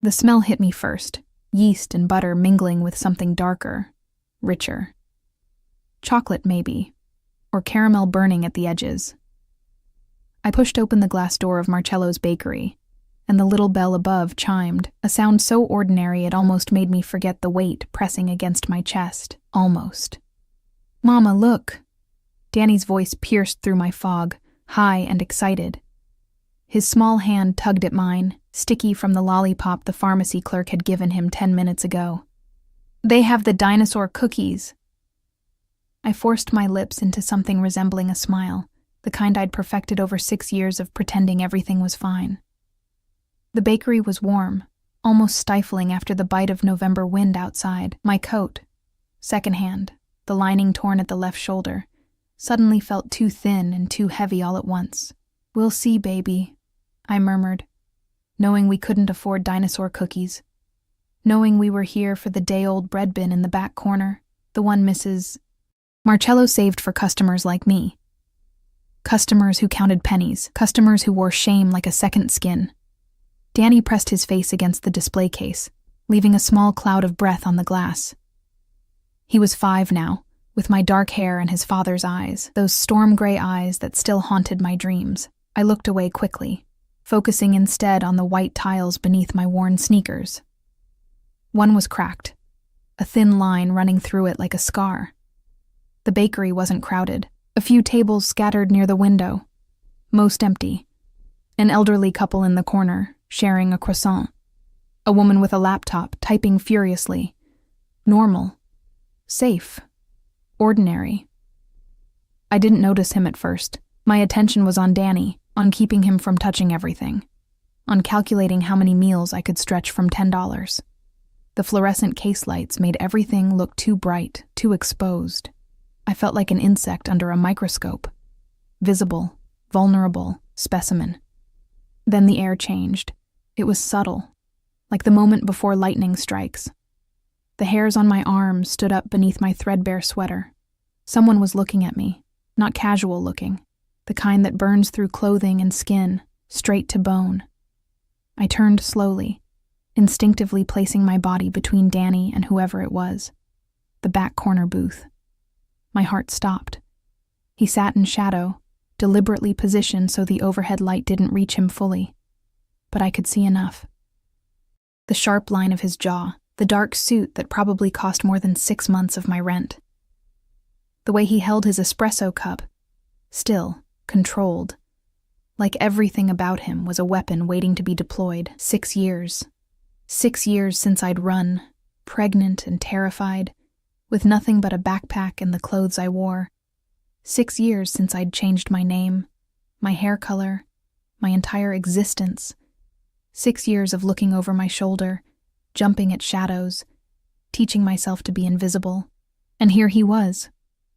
The smell hit me first, yeast and butter mingling with something darker, richer. Chocolate, maybe, or caramel burning at the edges. I pushed open the glass door of Marcello's bakery, and the little bell above chimed, a sound so ordinary it almost made me forget the weight pressing against my chest. Almost. "Mama, look!" Danny's voice pierced through my fog, high and excited. His small hand tugged at mine, sticky from the lollipop the pharmacy clerk had given him 10 minutes ago. "They have the dinosaur cookies." I forced my lips into something resembling a smile, the kind I'd perfected over 6 years of pretending everything was fine. The bakery was warm, almost stifling after the bite of November wind outside. My coat, secondhand, the lining torn at the left shoulder, suddenly felt too thin and too heavy all at once. "We'll see, baby," I murmured, knowing we couldn't afford dinosaur cookies, knowing we were here for the day-old bread bin in the back corner, the one Mrs. Marcello saved for customers like me. Customers who counted pennies, customers who wore shame like a second skin. Danny pressed his face against the display case, leaving a small cloud of breath on the glass. He was 5 now, with my dark hair and his father's eyes, those storm-gray eyes that still haunted my dreams. I looked away quickly, focusing instead on the white tiles beneath my worn sneakers. One was cracked, a thin line running through it like a scar. The bakery wasn't crowded, a few tables scattered near the window, most empty. An elderly couple in the corner, sharing a croissant. A woman with a laptop, typing furiously. Normal. Safe. Ordinary. I didn't notice him at first. My attention was on Danny, on keeping him from touching everything, on calculating how many meals I could stretch from $10. The fluorescent case lights made everything look too bright, too exposed. I felt like an insect under a microscope. Visible, vulnerable, specimen. Then the air changed. It was subtle, like the moment before lightning strikes. The hairs on my arms stood up beneath my threadbare sweater. Someone was looking at me, not casual looking, the kind that burns through clothing and skin, straight to bone. I turned slowly, instinctively placing my body between Danny and whoever it was. The back corner booth. My heart stopped. He sat in shadow, deliberately positioned so the overhead light didn't reach him fully. But I could see enough. The sharp line of his jaw, the dark suit that probably cost more than 6 months of my rent. The way he held his espresso cup, still, controlled, like everything about him was a weapon waiting to be deployed. 6 years. 6 years since I'd run, pregnant and terrified, with nothing but a backpack and the clothes I wore. 6 years since I'd changed my name, my hair color, my entire existence. 6 years of looking over my shoulder, jumping at shadows, teaching myself to be invisible. And here he was,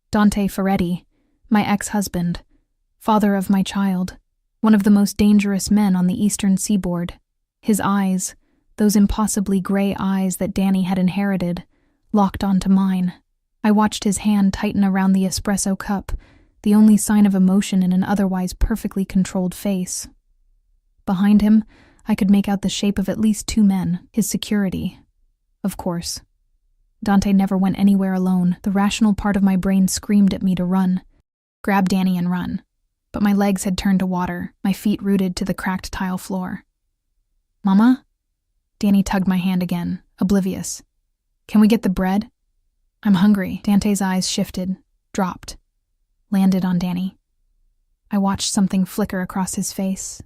Dante Ferretti, my ex-husband, father of my child, one of the most dangerous men on the eastern seaboard. His eyes, those impossibly gray eyes that Danny had inherited, locked onto mine. I watched his hand tighten around the espresso cup, the only sign of emotion in an otherwise perfectly controlled face. Behind him, I could make out the shape of at least 2 men, his security. Of course. Dante never went anywhere alone. The rational part of my brain screamed at me to run. Grab Danny and run. But my legs had turned to water, my feet rooted to the cracked tile floor. "Mama?" Danny tugged my hand again, oblivious. "Can we get the bread?" "I'm hungry." Dante's eyes shifted, dropped, landed on Danny. I watched something flicker across his face.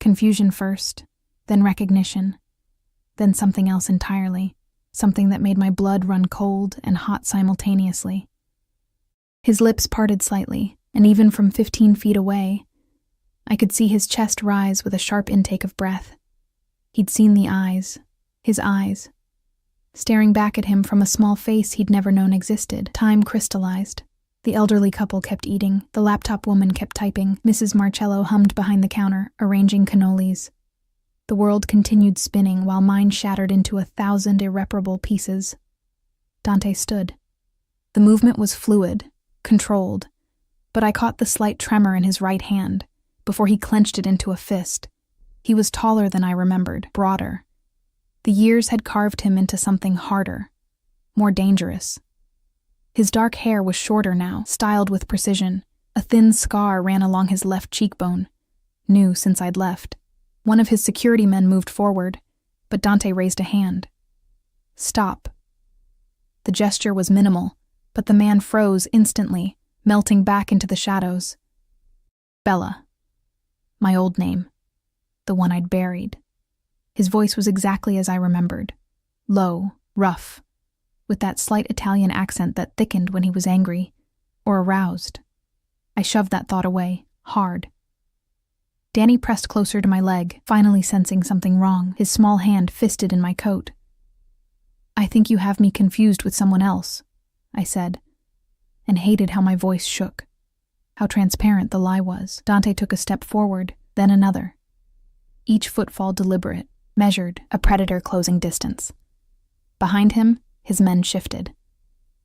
Confusion first, then recognition, then something else entirely, something that made my blood run cold and hot simultaneously. His lips parted slightly, and even from 15 feet away, I could see his chest rise with a sharp intake of breath. He'd seen the eyes, his eyes, staring back at him from a small face he'd never known existed. Time crystallized. The elderly couple kept eating, the laptop woman kept typing, Mrs. Marcello hummed behind the counter, arranging cannolis. The world continued spinning while mine shattered into 1,000 irreparable pieces. Dante stood. The movement was fluid, controlled, but I caught the slight tremor in his right hand before he clenched it into a fist. He was taller than I remembered, broader. The years had carved him into something harder, more dangerous. His dark hair was shorter now, styled with precision. A thin scar ran along his left cheekbone, new since I'd left. One of his security men moved forward, but Dante raised a hand. Stop. The gesture was minimal, but the man froze instantly, melting back into the shadows. Bella. My old name. The one I'd buried. His voice was exactly as I remembered. Low, rough, with that slight Italian accent that thickened when he was angry or aroused. I shoved that thought away, hard. Danny pressed closer to my leg, finally sensing something wrong, his small hand fisted in my coat. I think you have me confused with someone else, I said, and hated how my voice shook, how transparent the lie was. Dante took a step forward, then another. Each footfall deliberate, measured, a predator closing distance. Behind him, his men shifted.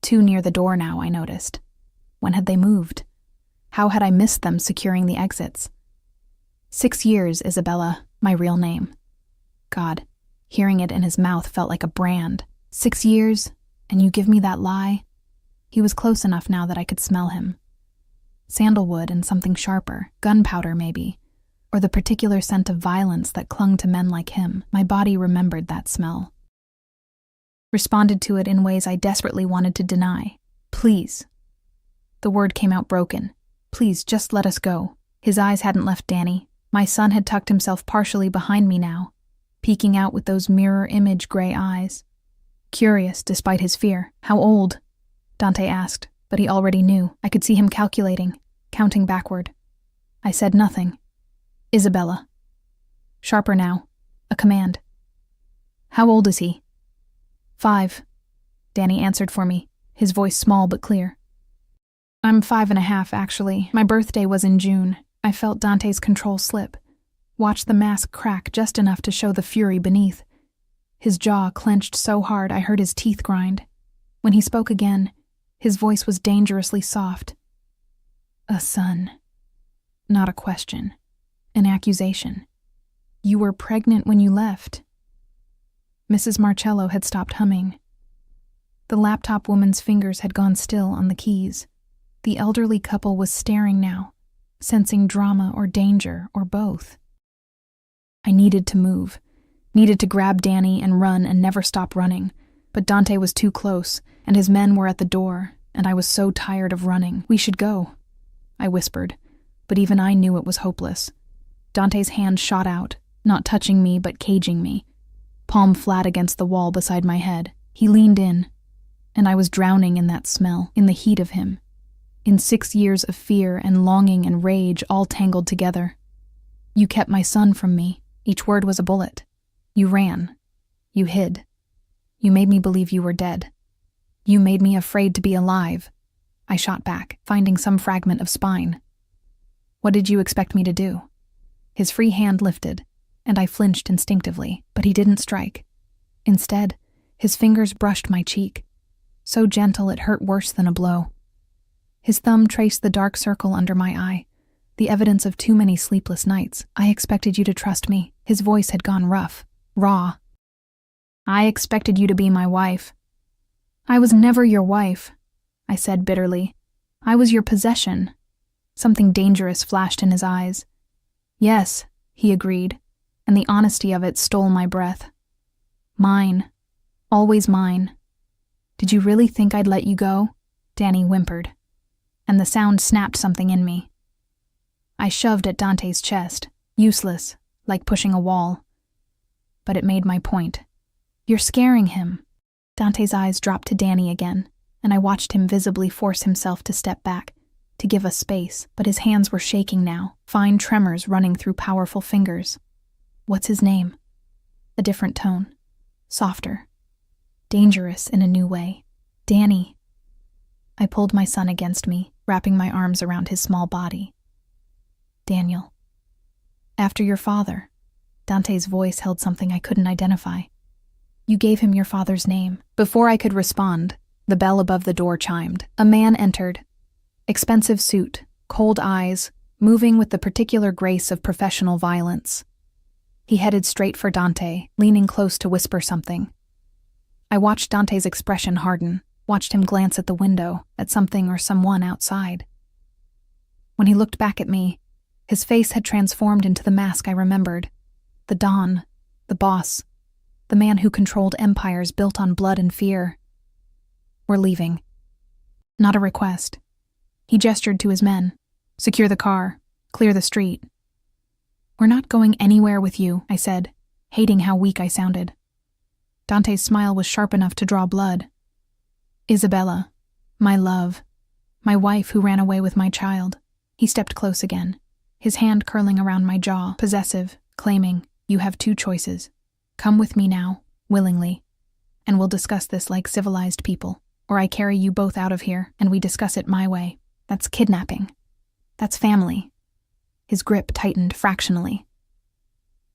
2 near the door now, I noticed. When had they moved? How had I missed them securing the exits? 6 years, Isabella, my real name. God, hearing it in his mouth felt like a brand. 6 years, and you give me that lie? He was close enough now that I could smell him. Sandalwood and something sharper, gunpowder maybe, or the particular scent of violence that clung to men like him. My body remembered that smell. Responded to it in ways I desperately wanted to deny. Please. The word came out broken. Please, just let us go. His eyes hadn't left Danny. My son had tucked himself partially behind me now, peeking out with those mirror image gray eyes. Curious, despite his fear. How old? Dante asked, but he already knew. I could see him calculating, counting backward. I said nothing. Isabella. Sharper now. A command. How old is he? 5. Danny answered for me, his voice small but clear. I'm 5.5, actually. My birthday was in June. I felt Dante's control slip. Watched the mask crack just enough to show the fury beneath. His jaw clenched so hard I heard his teeth grind. When he spoke again, his voice was dangerously soft. A son. Not a question. An accusation. You were pregnant when you left. Mrs. Marcello had stopped humming. The laptop woman's fingers had gone still on the keys. The elderly couple was staring now, sensing drama or danger or both. I needed to move, needed to grab Danny and run and never stop running, but Dante was too close, and his men were at the door, and I was so tired of running. We should go, I whispered, but even I knew it was hopeless. Dante's hand shot out, not touching me but caging me, palm flat against the wall beside my head. He leaned in, and I was drowning in that smell, in the heat of him, in 6 years of fear and longing and rage all tangled together. You kept my son from me. Each word was a bullet. You ran. You hid. You made me believe you were dead. You made me afraid to be alive. I shot back, finding some fragment of spine. What did you expect me to do? His free hand lifted, and I flinched instinctively, but he didn't strike. Instead, his fingers brushed my cheek, so gentle it hurt worse than a blow. His thumb traced the dark circle under my eye, the evidence of too many sleepless nights. I expected you to trust me. His voice had gone rough, raw. I expected you to be my wife. I was never your wife, I said bitterly. I was your possession. Something dangerous flashed in his eyes. Yes, he agreed, and the honesty of it stole my breath. Mine. Always mine. Did you really think I'd let you go? Danny whimpered, and the sound snapped something in me. I shoved at Dante's chest, useless, like pushing a wall. But it made my point. You're scaring him. Dante's eyes dropped to Danny again, and I watched him visibly force himself to step back, to give us space, but his hands were shaking now, fine tremors running through powerful fingers. What's his name? A different tone. Softer. Dangerous in a new way. Danny. I pulled my son against me, wrapping my arms around his small body. Daniel. After your father. Dante's voice held something I couldn't identify. You gave him your father's name. Before I could respond, the bell above the door chimed. A man entered. Expensive suit, cold eyes, moving with the particular grace of professional violence. He headed straight for Dante, leaning close to whisper something. I watched Dante's expression harden, watched him glance at the window, at something or someone outside. When he looked back at me, his face had transformed into the mask I remembered. The Don, the boss, the man who controlled empires built on blood and fear. We're leaving. Not a request. He gestured to his men. Secure the car. Clear the street. We're not going anywhere with you, I said, hating how weak I sounded. Dante's smile was sharp enough to draw blood. Isabella, my love, my wife who ran away with my child. He stepped close again, his hand curling around my jaw, possessive, claiming, you have two choices. Come with me now, willingly, and we'll discuss this like civilized people, or I carry you both out of here and we discuss it my way. That's kidnapping. That's family. His grip tightened fractionally.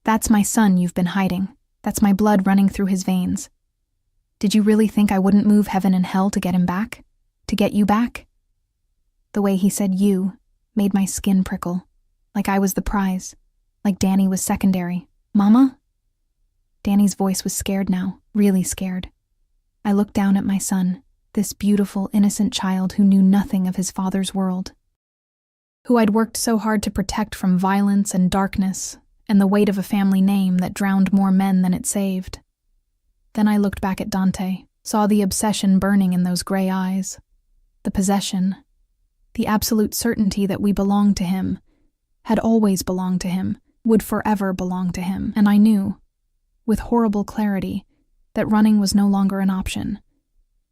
That's my son you've been hiding. That's my blood running through his veins. Did you really think I wouldn't move heaven and hell to get him back? To get you back? The way he said you made my skin prickle, like I was the prize, like Danny was secondary. Mama? Danny's voice was scared now, really scared. I looked down at my son, this beautiful, innocent child who knew nothing of his father's world, who I'd worked so hard to protect from violence and darkness and the weight of a family name that drowned more men than it saved. Then I looked back at Dante, saw the obsession burning in those gray eyes, the possession, the absolute certainty that we belonged to him, had always belonged to him, would forever belong to him, and I knew, with horrible clarity, that running was no longer an option,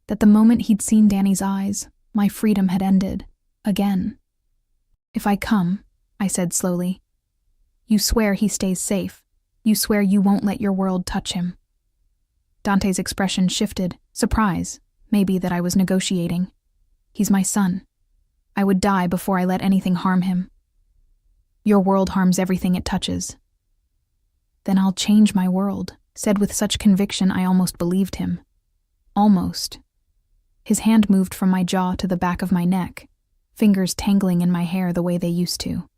that the moment he'd seen Danny's eyes, my freedom had ended, again. If I come, I said slowly, you swear he stays safe. You swear you won't let your world touch him. Dante's expression shifted, surprise, maybe that I was negotiating. He's my son. I would die before I let anything harm him. Your world harms everything it touches. Then I'll change my world, said with such conviction I almost believed him. Almost. His hand moved from my jaw to the back of my neck, fingers tangling in my hair the way they used to.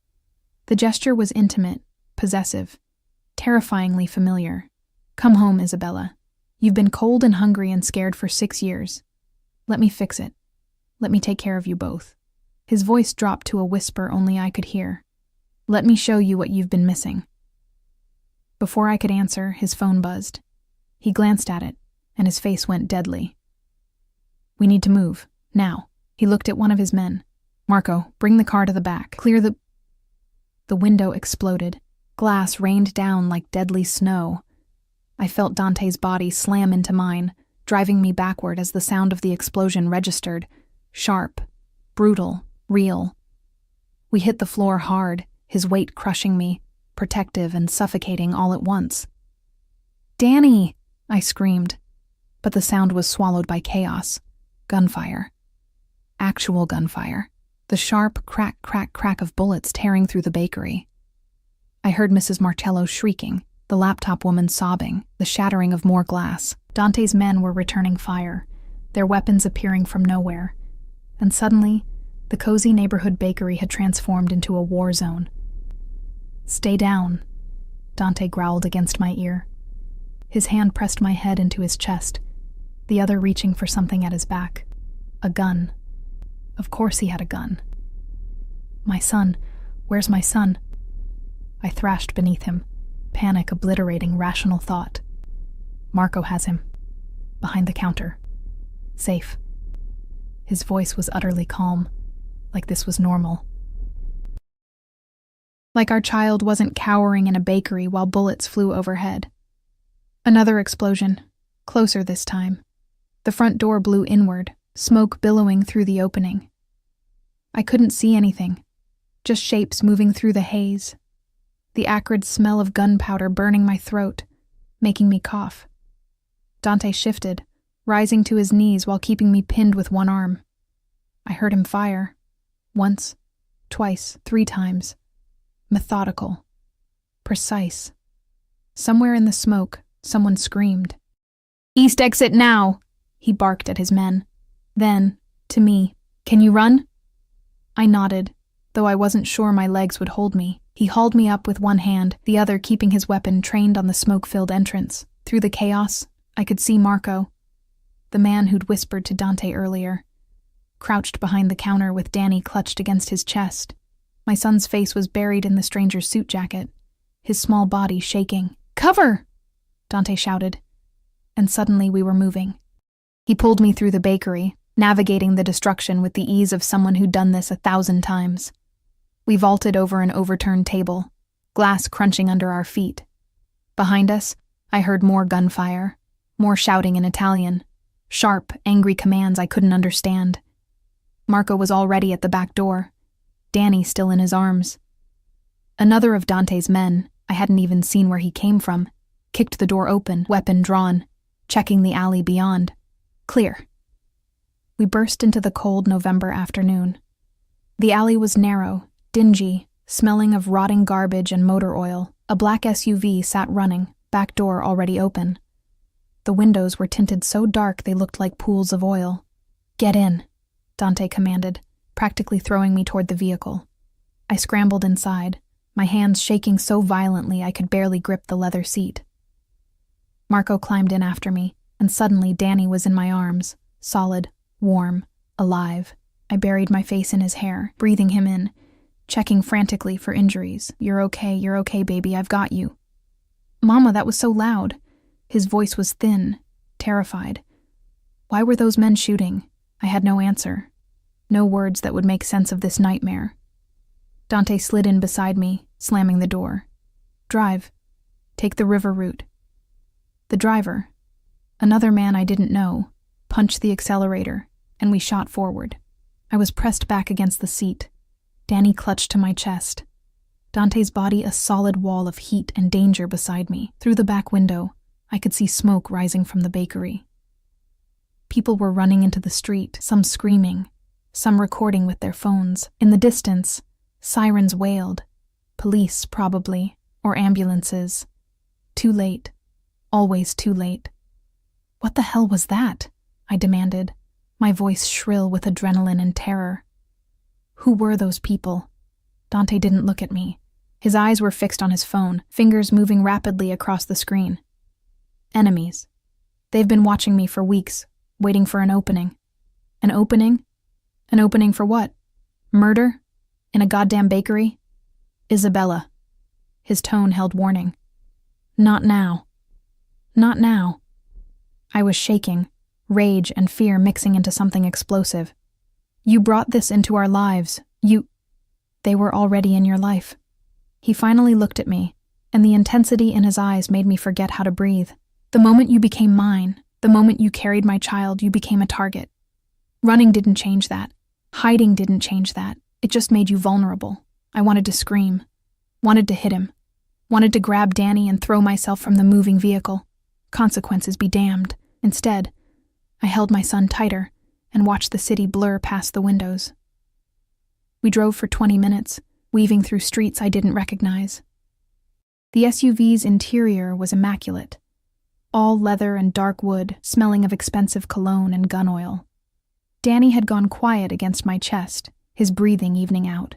The gesture was intimate, possessive, terrifyingly familiar. Come home, Isabella. You've been cold and hungry and scared for 6 years. Let me fix it. Let me take care of you both. His voice dropped to a whisper only I could hear. Let me show you what you've been missing. Before I could answer, his phone buzzed. He glanced at it, and his face went deadly. We need to move, now. He looked at one of his men. Marco, bring the car to the back. Clear the... The window exploded. Glass rained down like deadly snow. I felt Dante's body slam into mine, driving me backward as the sound of the explosion registered. Sharp, brutal, real. We hit the floor hard, his weight crushing me, protective and suffocating all at once. Danny! I screamed, but the sound was swallowed by chaos. Gunfire. Actual gunfire. The sharp crack, crack, crack of bullets tearing through the bakery. I heard Mrs. Martello shrieking, the laptop woman sobbing, the shattering of more glass. Dante's men were returning fire, their weapons appearing from nowhere. And suddenly, the cozy neighborhood bakery had transformed into a war zone. Stay down, Dante growled against my ear. His hand pressed my head into his chest, the other reaching for something at his back. A gun. Of course he had a gun. My son. Where's my son? I thrashed beneath him, panic obliterating rational thought. Marco has him. Behind the counter. Safe. His voice was utterly calm, like this was normal. Like our child wasn't cowering in a bakery while bullets flew overhead. Another explosion, closer this time. The front door blew inward, smoke billowing through the opening. I couldn't see anything, just shapes moving through the haze. The acrid smell of gunpowder burning my throat, making me cough. Dante shifted, rising to his knees while keeping me pinned with one arm. I heard him fire. Once, twice, 3 times. Methodical. Precise. Somewhere in the smoke, someone screamed. East exit now! He barked at his men. Then, to me, can you run? I nodded, though I wasn't sure my legs would hold me. He hauled me up with one hand, the other keeping his weapon trained on the smoke-filled entrance. Through the chaos, I could see Marco, the man who'd whispered to Dante earlier, crouched behind the counter with Danny clutched against his chest. My son's face was buried in the stranger's suit jacket, his small body shaking. "Cover!" Dante shouted, and suddenly we were moving. He pulled me through the bakery, navigating the destruction with the ease of someone who'd done this 1,000 times. We vaulted over an overturned table, glass crunching under our feet. Behind us, I heard more gunfire, more shouting in Italian, sharp, angry commands I couldn't understand. Marco was already at the back door, Danny still in his arms. Another of Dante's men, I hadn't even seen where he came from, kicked the door open, weapon drawn, checking the alley beyond. Clear. We burst into the cold November afternoon. The alley was narrow, dingy, smelling of rotting garbage and motor oil. A black SUV sat running, back door already open. The windows were tinted so dark they looked like pools of oil. "Get in," Dante commanded, practically throwing me toward the vehicle. I scrambled inside, my hands shaking so violently I could barely grip the leather seat. Marco climbed in after me, and suddenly Danny was in my arms, solid, warm, alive. I buried my face in his hair, breathing him in, checking frantically for injuries. You're okay, baby, I've got you." "Mama, that was so loud." His voice was thin, terrified. Why were those men shooting? I had no answer. No words that would make sense of this nightmare. Dante slid in beside me, slamming the door. "Drive. Take the river route." The driver, another man I didn't know, punched the accelerator, and we shot forward. I was pressed back against the seat. Danny clutched to my chest. Dante's body a solid wall of heat and danger beside me. Through the back window, I could see smoke rising from the bakery. People were running into the street, some screaming, some recording with their phones. In the distance, sirens wailed. Police, probably, or ambulances. Too late. Always too late. "What the hell was that?" I demanded, my voice shrill with adrenaline and terror. Who were those people? Dante didn't look at me. His eyes were fixed on his phone, fingers moving rapidly across the screen. Enemies. They've been watching me for weeks, waiting for an opening. An opening? An opening for what? Murder? In a goddamn bakery? Isabella. His tone held warning. Not now. Not now. I was shaking, rage and fear mixing into something explosive. You brought this into our lives. They were already in your life. He finally looked at me, and the intensity in his eyes made me forget how to breathe. The moment you became mine, the moment you carried my child, you became a target. Running didn't change that. Hiding didn't change that. It just made you vulnerable. I wanted to scream. Wanted to hit him. Wanted to grab Danny and throw myself from the moving vehicle. Consequences be damned. Instead, I held my son tighter and watched the city blur past the windows. We drove for 20 minutes, weaving through streets I didn't recognize. The SUV's interior was immaculate. All leather and dark wood, smelling of expensive cologne and gun oil. Danny had gone quiet against my chest, his breathing evening out.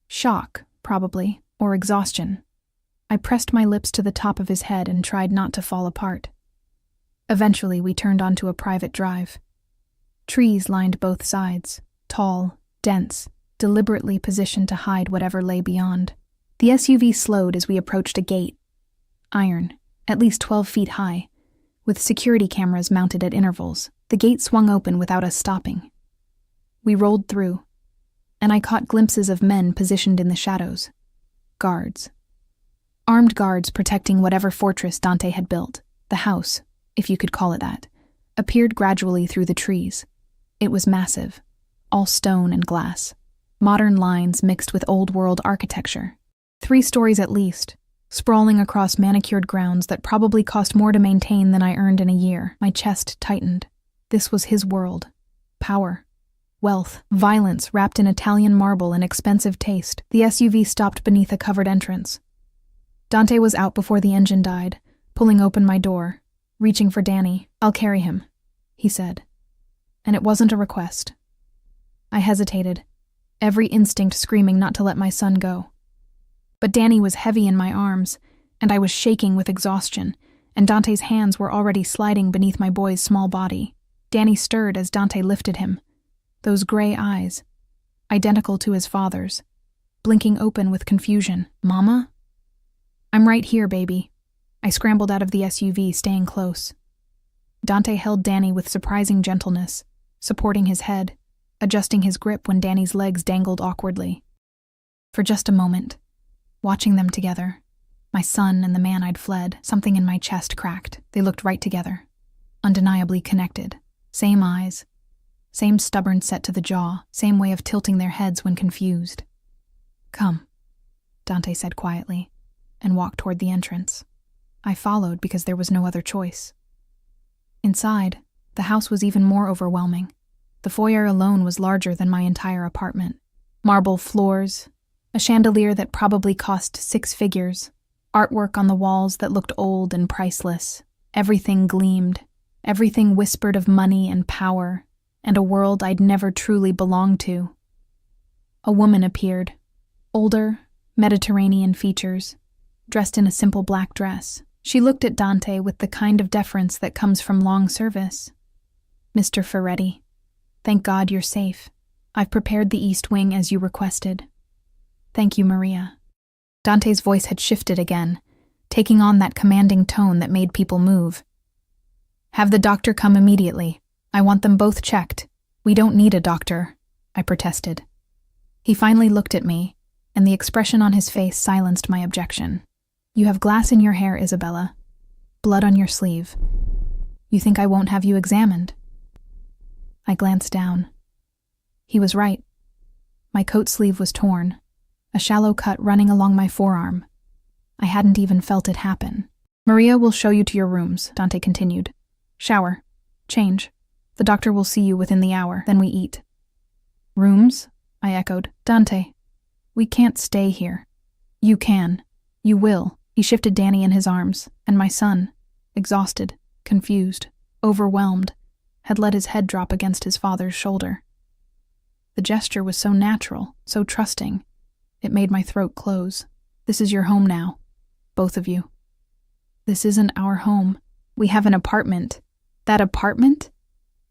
Shock, probably, or exhaustion. I pressed my lips to the top of his head and tried not to fall apart. Eventually, we turned onto a private drive. Trees lined both sides, tall, dense, deliberately positioned to hide whatever lay beyond. The SUV slowed as we approached a gate. Iron, at least 12 feet high, with security cameras mounted at intervals. The gate swung open without us stopping. We rolled through, and I caught glimpses of men positioned in the shadows. Guards. Armed guards protecting whatever fortress Dante had built. The house, if you could call it that, appeared gradually through the trees. It was massive, all stone and glass. Modern lines mixed with old-world architecture. 3 stories at least, sprawling across manicured grounds that probably cost more to maintain than I earned in a year. My chest tightened. This was his world. Power. Wealth. Violence wrapped in Italian marble and expensive taste. The SUV stopped beneath a covered entrance. Dante was out before the engine died, pulling open my door, reaching for Danny. "I'll carry him," he said. And it wasn't a request. I hesitated, every instinct screaming not to let my son go. But Danny was heavy in my arms, and I was shaking with exhaustion, and Dante's hands were already sliding beneath my boy's small body. Danny stirred as Dante lifted him. Those gray eyes, identical to his father's, blinking open with confusion. "Mama?" "I'm right here, baby." I scrambled out of the SUV, staying close. Dante held Danny with surprising gentleness, supporting his head, adjusting his grip when Danny's legs dangled awkwardly. For just a moment, watching them together, my son and the man I'd fled, something in my chest cracked. They looked right together, undeniably connected. Same eyes, same stubborn set to the jaw, same way of tilting their heads when confused. "Come," Dante said quietly, and walked toward the entrance. I followed because there was no other choice. Inside, the house was even more overwhelming. The foyer alone was larger than my entire apartment. Marble floors, a chandelier that probably cost 6 figures, artwork on the walls that looked old and priceless. Everything gleamed, everything whispered of money and power, and a world I'd never truly belonged to. A woman appeared, older, Mediterranean features, dressed in a simple black dress. She looked at Dante with the kind of deference that comes from long service. "Mr. Ferretti, thank God you're safe. I've prepared the East Wing as you requested." "Thank you, Maria." Dante's voice had shifted again, taking on that commanding tone that made people move. "Have the doctor come immediately. I want them both checked." "We don't need a doctor," I protested. He finally looked at me, and the expression on his face silenced my objection. "You have glass in your hair, Isabella. Blood on your sleeve. You think I won't have you examined?" I glanced down. He was right. My coat sleeve was torn, a shallow cut running along my forearm. I hadn't even felt it happen. "Maria will show you to your rooms," Dante continued. "Shower. Change. The doctor will see you within the hour, then we eat." "Rooms?" I echoed. "Dante, we can't stay here." "You can. You will." He shifted Danny in his arms, and my son, exhausted, confused, overwhelmed, had let his head drop against his father's shoulder. The gesture was so natural, so trusting, it made my throat close. "This is your home now, both of you." "This isn't our home. We have an apartment." "That apartment?"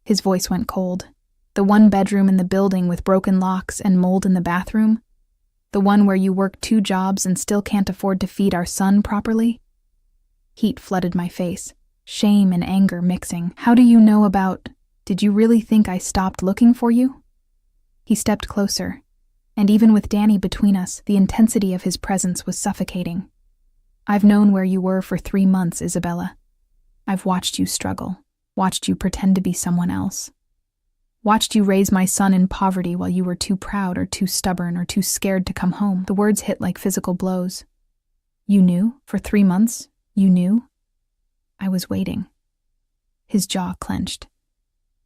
His voice went cold. "The one bedroom in the building with broken locks and mold in the bathroom? The one where you work 2 jobs and still can't afford to feed our son properly?" Heat flooded my face, shame and anger mixing. "How do you know about... Did you really think I stopped looking for you?" He stepped closer, and even with Danny between us, the intensity of his presence was suffocating. "I've known where you were for 3 months, Isabella. I've watched you struggle, watched you pretend to be someone else. Watched you raise my son in poverty while you were too proud or too stubborn or too scared to come home." The words hit like physical blows. "You knew? For 3 months? You knew?" I was waiting. His jaw clenched.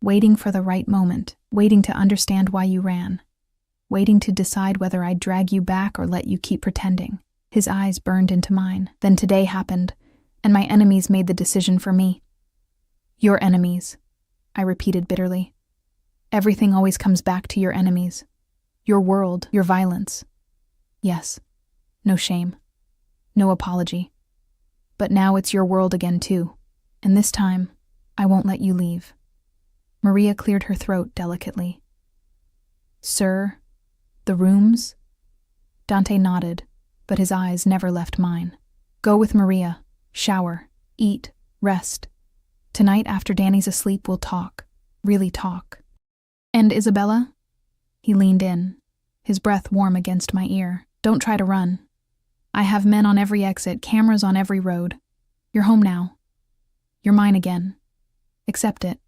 "Waiting for the right moment, waiting to understand why you ran, waiting to decide whether I'd drag you back or let you keep pretending." His eyes burned into mine. "Then today happened, and my enemies made the decision for me." "Your enemies," I repeated bitterly. "Everything always comes back to your enemies. Your world, your violence. Yes, no shame, no apology. But now it's your world again too, and this time, I won't let you leave." Maria cleared her throat delicately. "Sir, the rooms?" Dante nodded, but his eyes never left mine. "Go with Maria, shower, eat, rest. Tonight after Danny's asleep we'll talk, really talk." "And Isabella?" He leaned in, his breath warm against my ear. "Don't try to run. I have men on every exit, cameras on every road. You're home now. You're mine again. Accept it."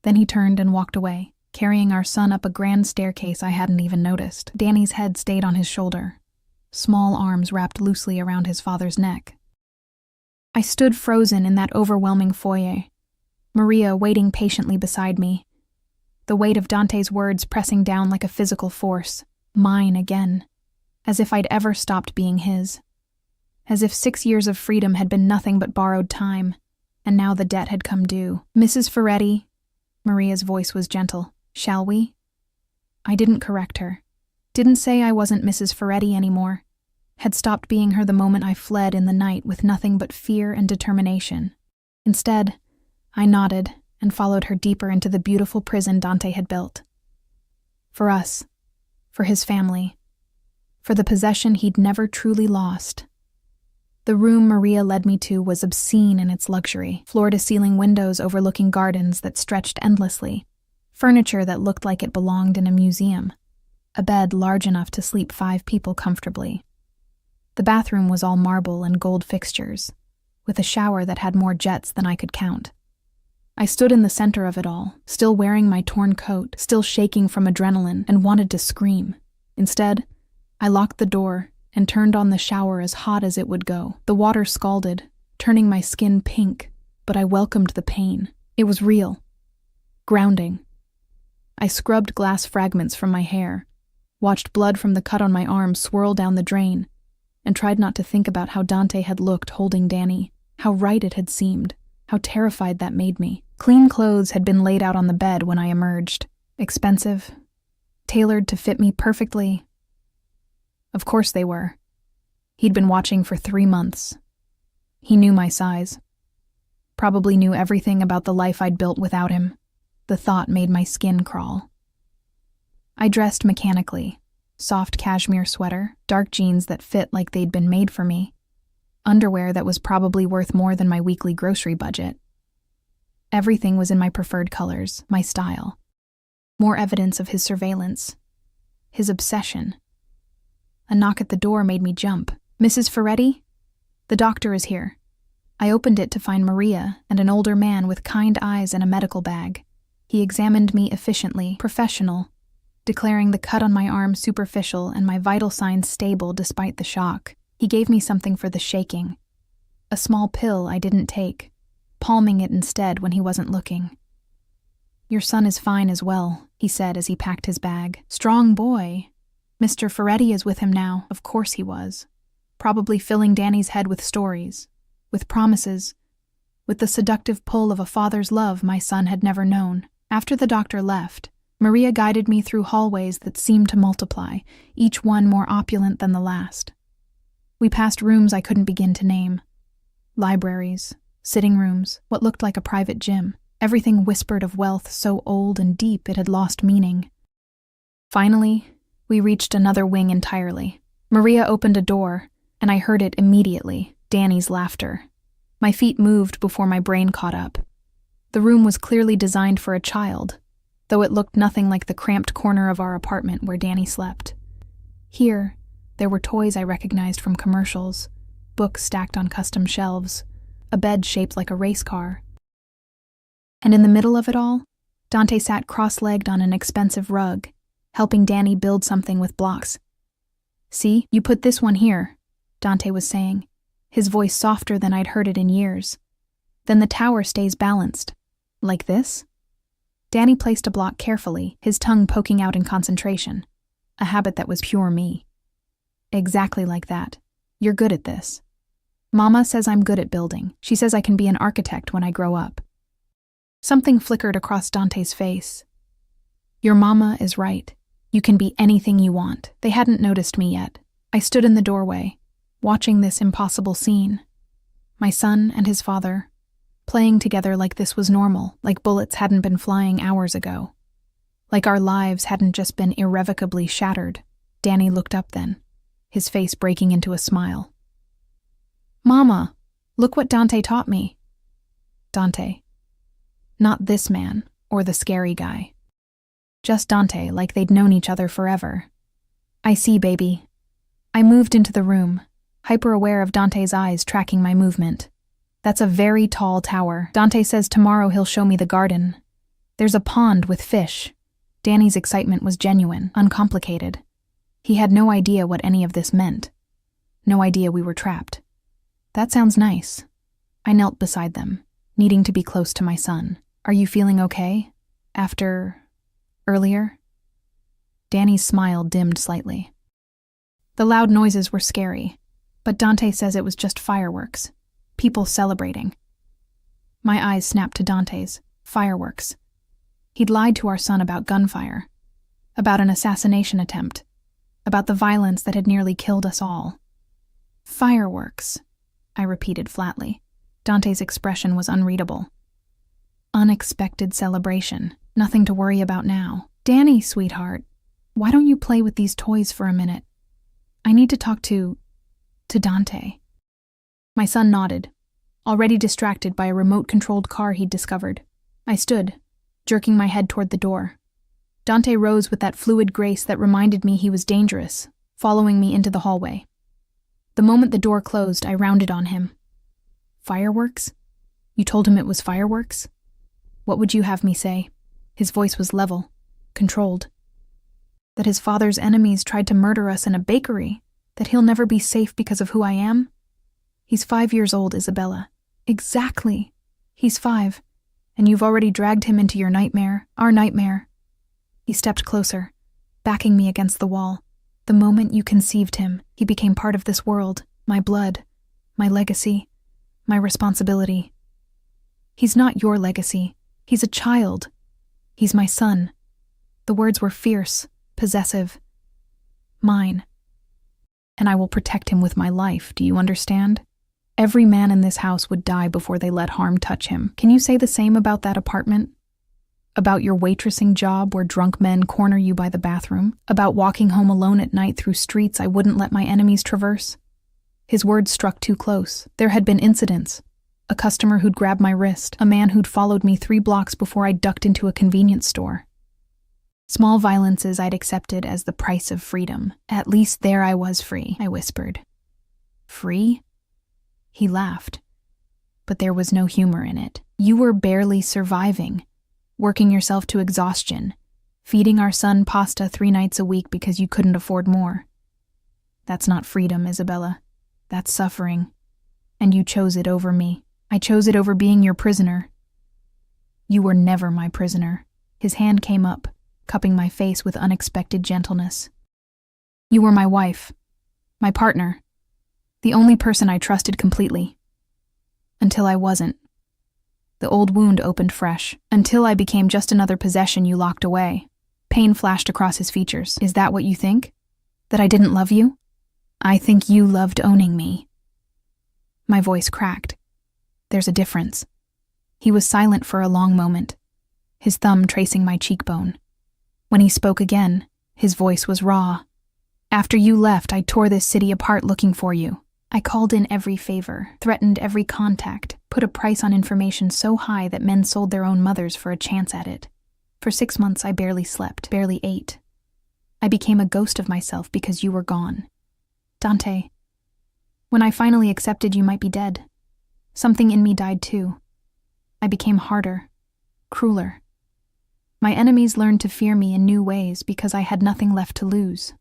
Then he turned and walked away, carrying our son up a grand staircase I hadn't even noticed. Danny's head stayed on his shoulder, small arms wrapped loosely around his father's neck. I stood frozen in that overwhelming foyer, Maria waiting patiently beside me, the weight of Dante's words pressing down like a physical force, mine again, as if I'd ever stopped being his. As if 6 years of freedom had been nothing but borrowed time, and now the debt had come due. "Mrs. Ferretti," Maria's voice was gentle, "shall we?" I didn't correct her. Didn't say I wasn't Mrs. Ferretti anymore. had stopped being her the moment I fled in the night with nothing but fear and determination. Instead, I nodded and followed her deeper into the beautiful prison Dante had built. For us, for his family, for the possession he'd never truly lost. The room Maria led me to was obscene in its luxury, floor-to-ceiling windows overlooking gardens that stretched endlessly, furniture that looked like it belonged in a museum, a bed large enough to sleep 5 people comfortably. The bathroom was all marble and gold fixtures, with a shower that had more jets than I could count. I stood in the center of it all, still wearing my torn coat, still shaking from adrenaline, and wanted to scream. Instead, I locked the door and turned on the shower as hot as it would go. The water scalded, turning my skin pink, but I welcomed the pain. It was real. Grounding. I scrubbed glass fragments from my hair, watched blood from the cut on my arm swirl down the drain, and tried not to think about how Dante had looked holding Danny, how right it had seemed, how terrified that made me. Clean clothes had been laid out on the bed when I emerged. Expensive, tailored to fit me perfectly. Of course they were. He'd been watching for 3 months. He knew my size. Probably knew everything about the life I'd built without him. The thought made my skin crawl. I dressed mechanically. Soft cashmere sweater, dark jeans that fit like they'd been made for me, underwear that was probably worth more than my weekly grocery budget. Everything was in my preferred colors, my style. More evidence of his surveillance, his obsession. A knock at the door made me jump. "Mrs. Ferretti? The doctor is here." I opened it to find Maria and an older man with kind eyes and a medical bag. He examined me efficiently, professional, declaring the cut on my arm superficial and my vital signs stable despite the shock. He gave me something for the shaking. A small pill I didn't take, palming it instead when he wasn't looking. "Your son is fine as well," he said as he packed his bag. "Strong boy. Mr. Ferretti is with him now." Of course he was. Probably filling Danny's head with stories, with promises, with the seductive pull of a father's love my son had never known. After the doctor left, Maria guided me through hallways that seemed to multiply, each one more opulent than the last. We passed rooms I couldn't begin to name. Libraries, sitting rooms, what looked like a private gym. Everything whispered of wealth so old and deep it had lost meaning. Finally, we reached another wing entirely. Maria opened a door, and I heard it immediately, Danny's laughter. My feet moved before my brain caught up. The room was clearly designed for a child, though it looked nothing like the cramped corner of our apartment where Danny slept. Here, there were toys I recognized from commercials, books stacked on custom shelves, a bed shaped like a race car. And in the middle of it all, Dante sat cross-legged on an expensive rug, helping Danny build something with blocks. "See, you put this one here," Dante was saying, his voice softer than I'd heard it in years. "Then the tower stays balanced. Like this?" Danny placed a block carefully, his tongue poking out in concentration, a habit that was pure me. "Exactly like that. You're good at this. Mama says I'm good at building. She says I can be an architect when I grow up." Something flickered across Dante's face. "Your mama is right. You can be anything you want." They hadn't noticed me yet. I stood in the doorway, watching this impossible scene. My son and his father, playing together like this was normal, like bullets hadn't been flying hours ago. Like our lives hadn't just been irrevocably shattered. Danny looked up then, his face breaking into a smile. "Mama, look what Dante taught me." Dante. Not this man, or the scary guy. Just Dante, like they'd known each other forever. "I see, baby." I moved into the room, hyper-aware of Dante's eyes tracking my movement. "That's a very tall tower. Dante says tomorrow he'll show me the garden. There's a pond with fish." Danny's excitement was genuine, uncomplicated. He had no idea what any of this meant. No idea we were trapped. "That sounds nice." I knelt beside them, needing to be close to my son. "Are you feeling okay? Earlier?" Danny's smile dimmed slightly. "The loud noises were scary, but Dante says it was just fireworks. People celebrating." My eyes snapped to Dante's. Fireworks. He'd lied to our son about gunfire, about an assassination attempt, about the violence that had nearly killed us all. Fireworks, I repeated flatly. Dante's expression was unreadable. Unexpected celebration. Nothing to worry about now. Danny, sweetheart, why don't you play with these toys for a minute? I need to talk to Dante. My son nodded, already distracted by a remote-controlled car he'd discovered. I stood, jerking my head toward the door. Dante rose with that fluid grace that reminded me he was dangerous, following me into the hallway. The moment the door closed, I rounded on him. Fireworks? You told him it was fireworks? What would you have me say? His voice was level, controlled. That his father's enemies tried to murder us in a bakery? That he'll never be safe because of who I am? He's 5 years old, Isabella. Exactly. He's 5, and you've already dragged him into your nightmare, our nightmare. He stepped closer, backing me against the wall. The moment you conceived him, he became part of this world, my blood, my legacy, my responsibility. He's not your legacy. He's a child. He's my son. The words were fierce, possessive. Mine. And I will protect him with my life, do you understand? Every man in this house would die before they let harm touch him. Can you say the same about that apartment? About your waitressing job where drunk men corner you by the bathroom? About walking home alone at night through streets I wouldn't let my enemies traverse? His words struck too close. There had been incidents. A customer who'd grabbed my wrist, a man who'd followed me 3 blocks before I ducked into a convenience store. Small violences I'd accepted as the price of freedom. At least there I was free, I whispered. Free? He laughed. But there was no humor in it. You were barely surviving, working yourself to exhaustion, feeding our son pasta 3 nights a week because you couldn't afford more. That's not freedom, Isabella. That's suffering. And you chose it over me. I chose it over being your prisoner. You were never my prisoner. His hand came up, cupping my face with unexpected gentleness. You were my wife, my partner, the only person I trusted completely. Until I wasn't. The old wound opened fresh. Until I became just another possession you locked away. Pain flashed across his features. Is that what you think? That I didn't love you? I think you loved owning me. My voice cracked. There's a difference. He was silent for a long moment, his thumb tracing my cheekbone. When he spoke again, his voice was raw. After you left, I tore this city apart looking for you. I called in every favor, threatened every contact, put a price on information so high that men sold their own mothers for a chance at it. For 6 months, I barely slept, barely ate. I became a ghost of myself because you were gone. Dante, when I finally accepted you might be dead, something in me died too. I became harder, crueler. My enemies learned to fear me in new ways because I had nothing left to lose.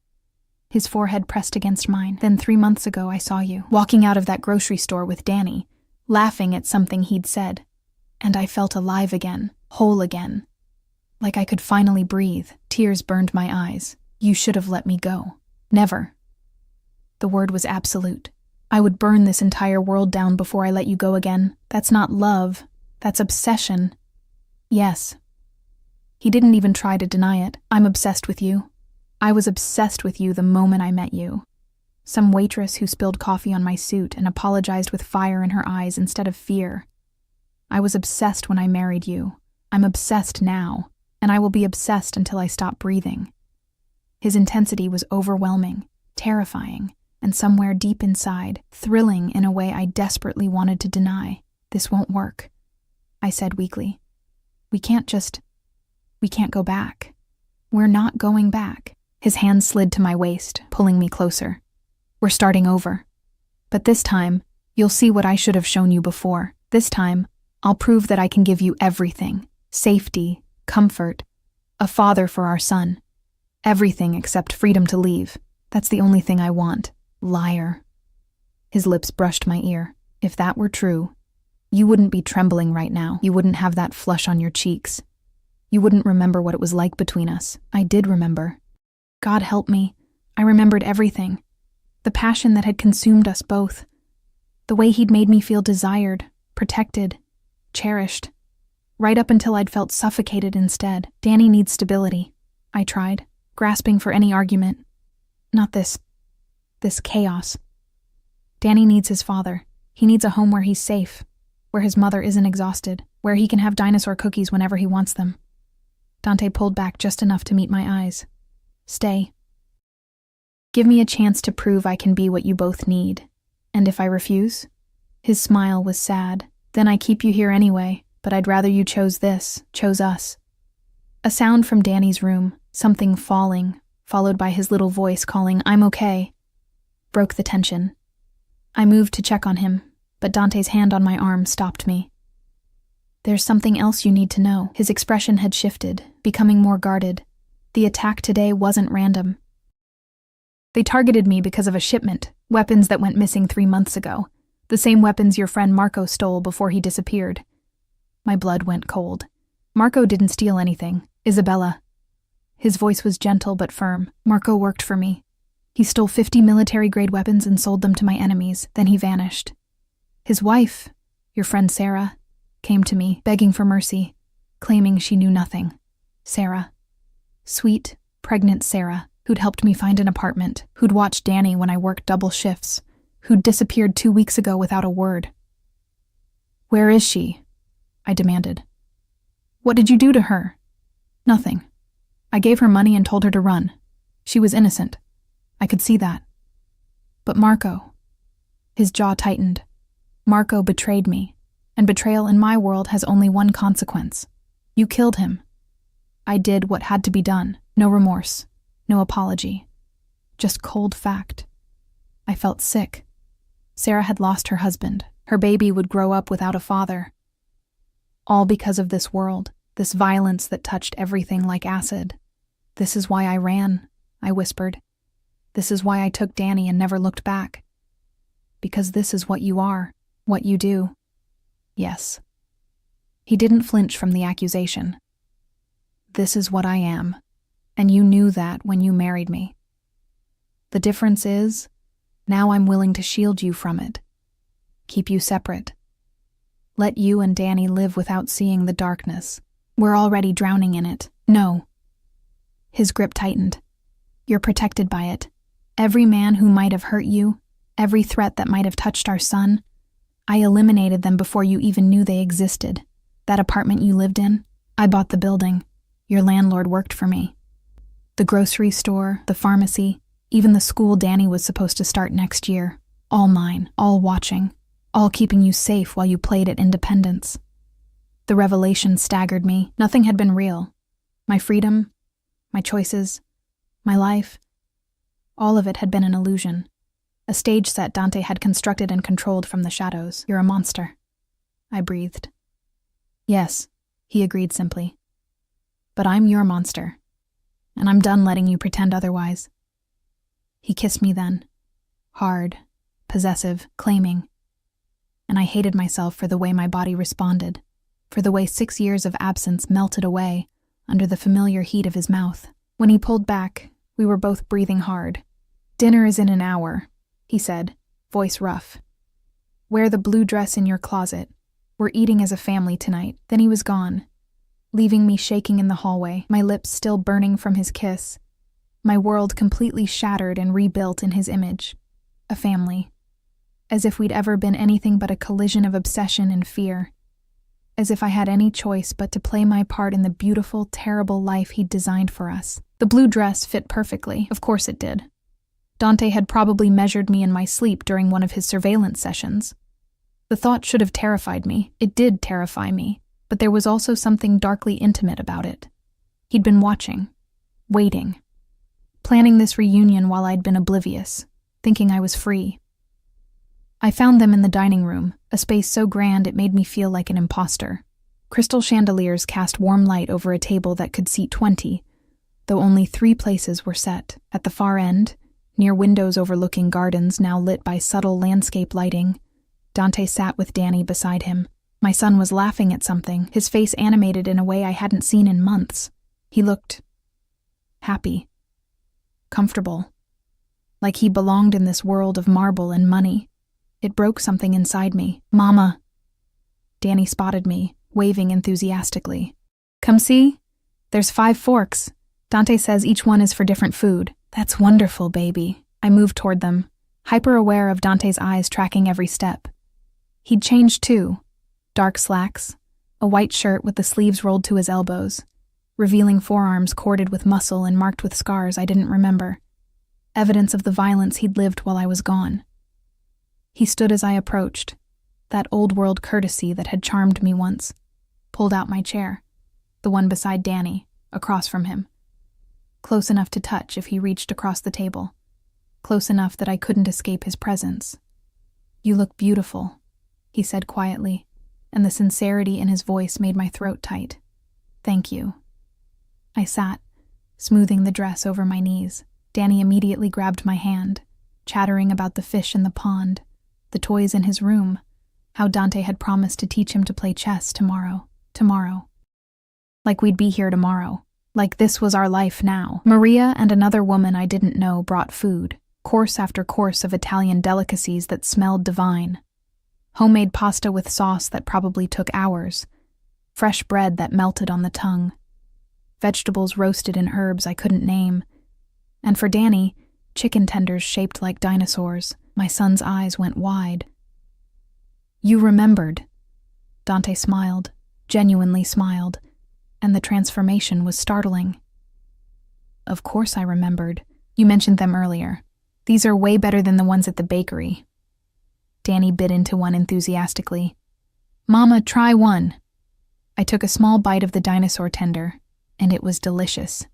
His forehead pressed against mine. Then 3 months ago I saw you, walking out of that grocery store with Danny, laughing at something he'd said. And I felt alive again, whole again. Like I could finally breathe. Tears burned my eyes. You should have let me go. Never. The word was absolute. I would burn this entire world down before I let you go again. That's not love. That's obsession. Yes. He didn't even try to deny it. I'm obsessed with you. I was obsessed with you the moment I met you. Some waitress who spilled coffee on my suit and apologized with fire in her eyes instead of fear. I was obsessed when I married you. I'm obsessed now, and I will be obsessed until I stop breathing. His intensity was overwhelming, terrifying, and somewhere deep inside, thrilling in a way I desperately wanted to deny. This won't work, I said weakly. We can't go back. We're not going back. His hand slid to my waist, pulling me closer. We're starting over. But this time, you'll see what I should have shown you before. This time, I'll prove that I can give you everything. Safety, comfort, a father for our son. Everything except freedom to leave. That's the only thing I want. Liar. His lips brushed my ear. If that were true, you wouldn't be trembling right now. You wouldn't have that flush on your cheeks. You wouldn't remember what it was like between us. I did remember. God help me. I remembered everything. The passion that had consumed us both. The way he'd made me feel desired, protected, cherished. Right up until I'd felt suffocated instead. Danny needs stability. I tried, grasping for any argument. Not this chaos. Danny needs his father. He needs a home where he's safe, where his mother isn't exhausted, where he can have dinosaur cookies whenever he wants them. Dante pulled back just enough to meet my eyes. Stay. Give me a chance to prove I can be what you both need. And if I refuse? His smile was sad. Then I keep you here anyway, but I'd rather you chose us. A sound from Danny's room, something falling, followed by his little voice calling, "I'm okay," broke the tension. I moved to check on him, but Dante's hand on my arm stopped me. There's something else you need to know. His expression had shifted, becoming more guarded. The attack today wasn't random. They targeted me because of a shipment, weapons that went missing 3 months ago. The same weapons your friend Marco stole before he disappeared. My blood went cold. Marco didn't steal anything. Isabella. His voice was gentle but firm. Marco worked for me. He stole 50 military-grade weapons and sold them to my enemies. Then he vanished. His wife, your friend Sarah, came to me, begging for mercy, claiming she knew nothing. Sarah. Sweet, pregnant Sarah, who'd helped me find an apartment, who'd watched Danny when I worked double shifts, who'd disappeared 2 weeks ago without a word. Where is she? I demanded. What did you do to her? Nothing. I gave her money and told her to run. She was innocent. I could see that. But Marco. His jaw tightened. Marco betrayed me, and betrayal in my world has only one consequence. You killed him. I did what had to be done. No remorse. No apology. Just cold fact. I felt sick. Sarah had lost her husband. Her baby would grow up without a father. All because of this world, this violence that touched everything like acid. This is why I ran, I whispered. This is why I took Danny and never looked back. Because this is what you are, what you do. Yes. He didn't flinch from the accusation. This is what I am, and you knew that when you married me. The difference is, now I'm willing to shield you from it. Keep you separate. Let you and Danny live without seeing the darkness. We're already drowning in it. No. His grip tightened. You're protected by it. Every man who might have hurt you, every threat that might have touched our son, I eliminated them before you even knew they existed. That apartment you lived in, I bought the building. Your landlord worked for me. The grocery store, the pharmacy, even the school Danny was supposed to start next year. All mine, all watching, all keeping you safe while you played at independence. The revelation staggered me. Nothing had been real. My freedom, my choices, my life, all of it had been an illusion. A stage set Dante had constructed and controlled from the shadows. You're a monster. I breathed. Yes, he agreed simply. But I'm your monster, and I'm done letting you pretend otherwise. He kissed me then. Hard, possessive, claiming. And I hated myself for the way my body responded, for the way 6 years of absence melted away under the familiar heat of his mouth. When he pulled back, we were both breathing hard. Dinner is in an hour, he said, voice rough. Wear the blue dress in your closet. We're eating as a family tonight. Then he was gone, leaving me shaking in the hallway, my lips still burning from his kiss, my world completely shattered and rebuilt in his image. A family. As if we'd ever been anything but a collision of obsession and fear. As if I had any choice but to play my part in the beautiful, terrible life he'd designed for us. The blue dress fit perfectly. Of course it did. Dante had probably measured me in my sleep during one of his surveillance sessions. The thought should have terrified me. It did terrify me, but there was also something darkly intimate about it. He'd been watching, waiting, planning this reunion while I'd been oblivious, thinking I was free. I found them in the dining room, a space so grand it made me feel like an imposter. Crystal chandeliers cast warm light over a table that could seat 20, though only 3 places were set. At the far end, near windows overlooking gardens now lit by subtle landscape lighting, Dante sat with Danny beside him. My son was laughing at something, his face animated in a way I hadn't seen in months. He looked happy, comfortable, like he belonged in this world of marble and money. It broke something inside me. Mama. Danny spotted me, waving enthusiastically. Come see? There's 5 forks. Dante says each one is for different food. That's wonderful, baby. I moved toward them, hyper-aware of Dante's eyes tracking every step. He'd changed too. Dark slacks, a white shirt with the sleeves rolled to his elbows, revealing forearms corded with muscle and marked with scars I didn't remember. Evidence of the violence he'd lived while I was gone. He stood as I approached, that old-world courtesy that had charmed me once, pulled out my chair, the one beside Danny, across from him. Close enough to touch if he reached across the table, close enough that I couldn't escape his presence. "You look beautiful," he said quietly, and the sincerity in his voice made my throat tight. "Thank you." I sat, smoothing the dress over my knees. Danny immediately grabbed my hand, chattering about the fish in the pond, the toys in his room, how Dante had promised to teach him to play chess tomorrow. Like we'd be here tomorrow. Like this was our life now. Maria and another woman I didn't know brought food, course after course of Italian delicacies that smelled divine. Homemade pasta with sauce that probably took hours, fresh bread that melted on the tongue, vegetables roasted in herbs I couldn't name, and for Danny, chicken tenders shaped like dinosaurs. My son's eyes went wide. "You remembered." Dante smiled, genuinely smiled, and the transformation was startling. "Of course I remembered. You mentioned them earlier. These are way better than the ones at the bakery." Danny bit into one enthusiastically. "Mama, try one." I took a small bite of the dinosaur tender, and it was delicious.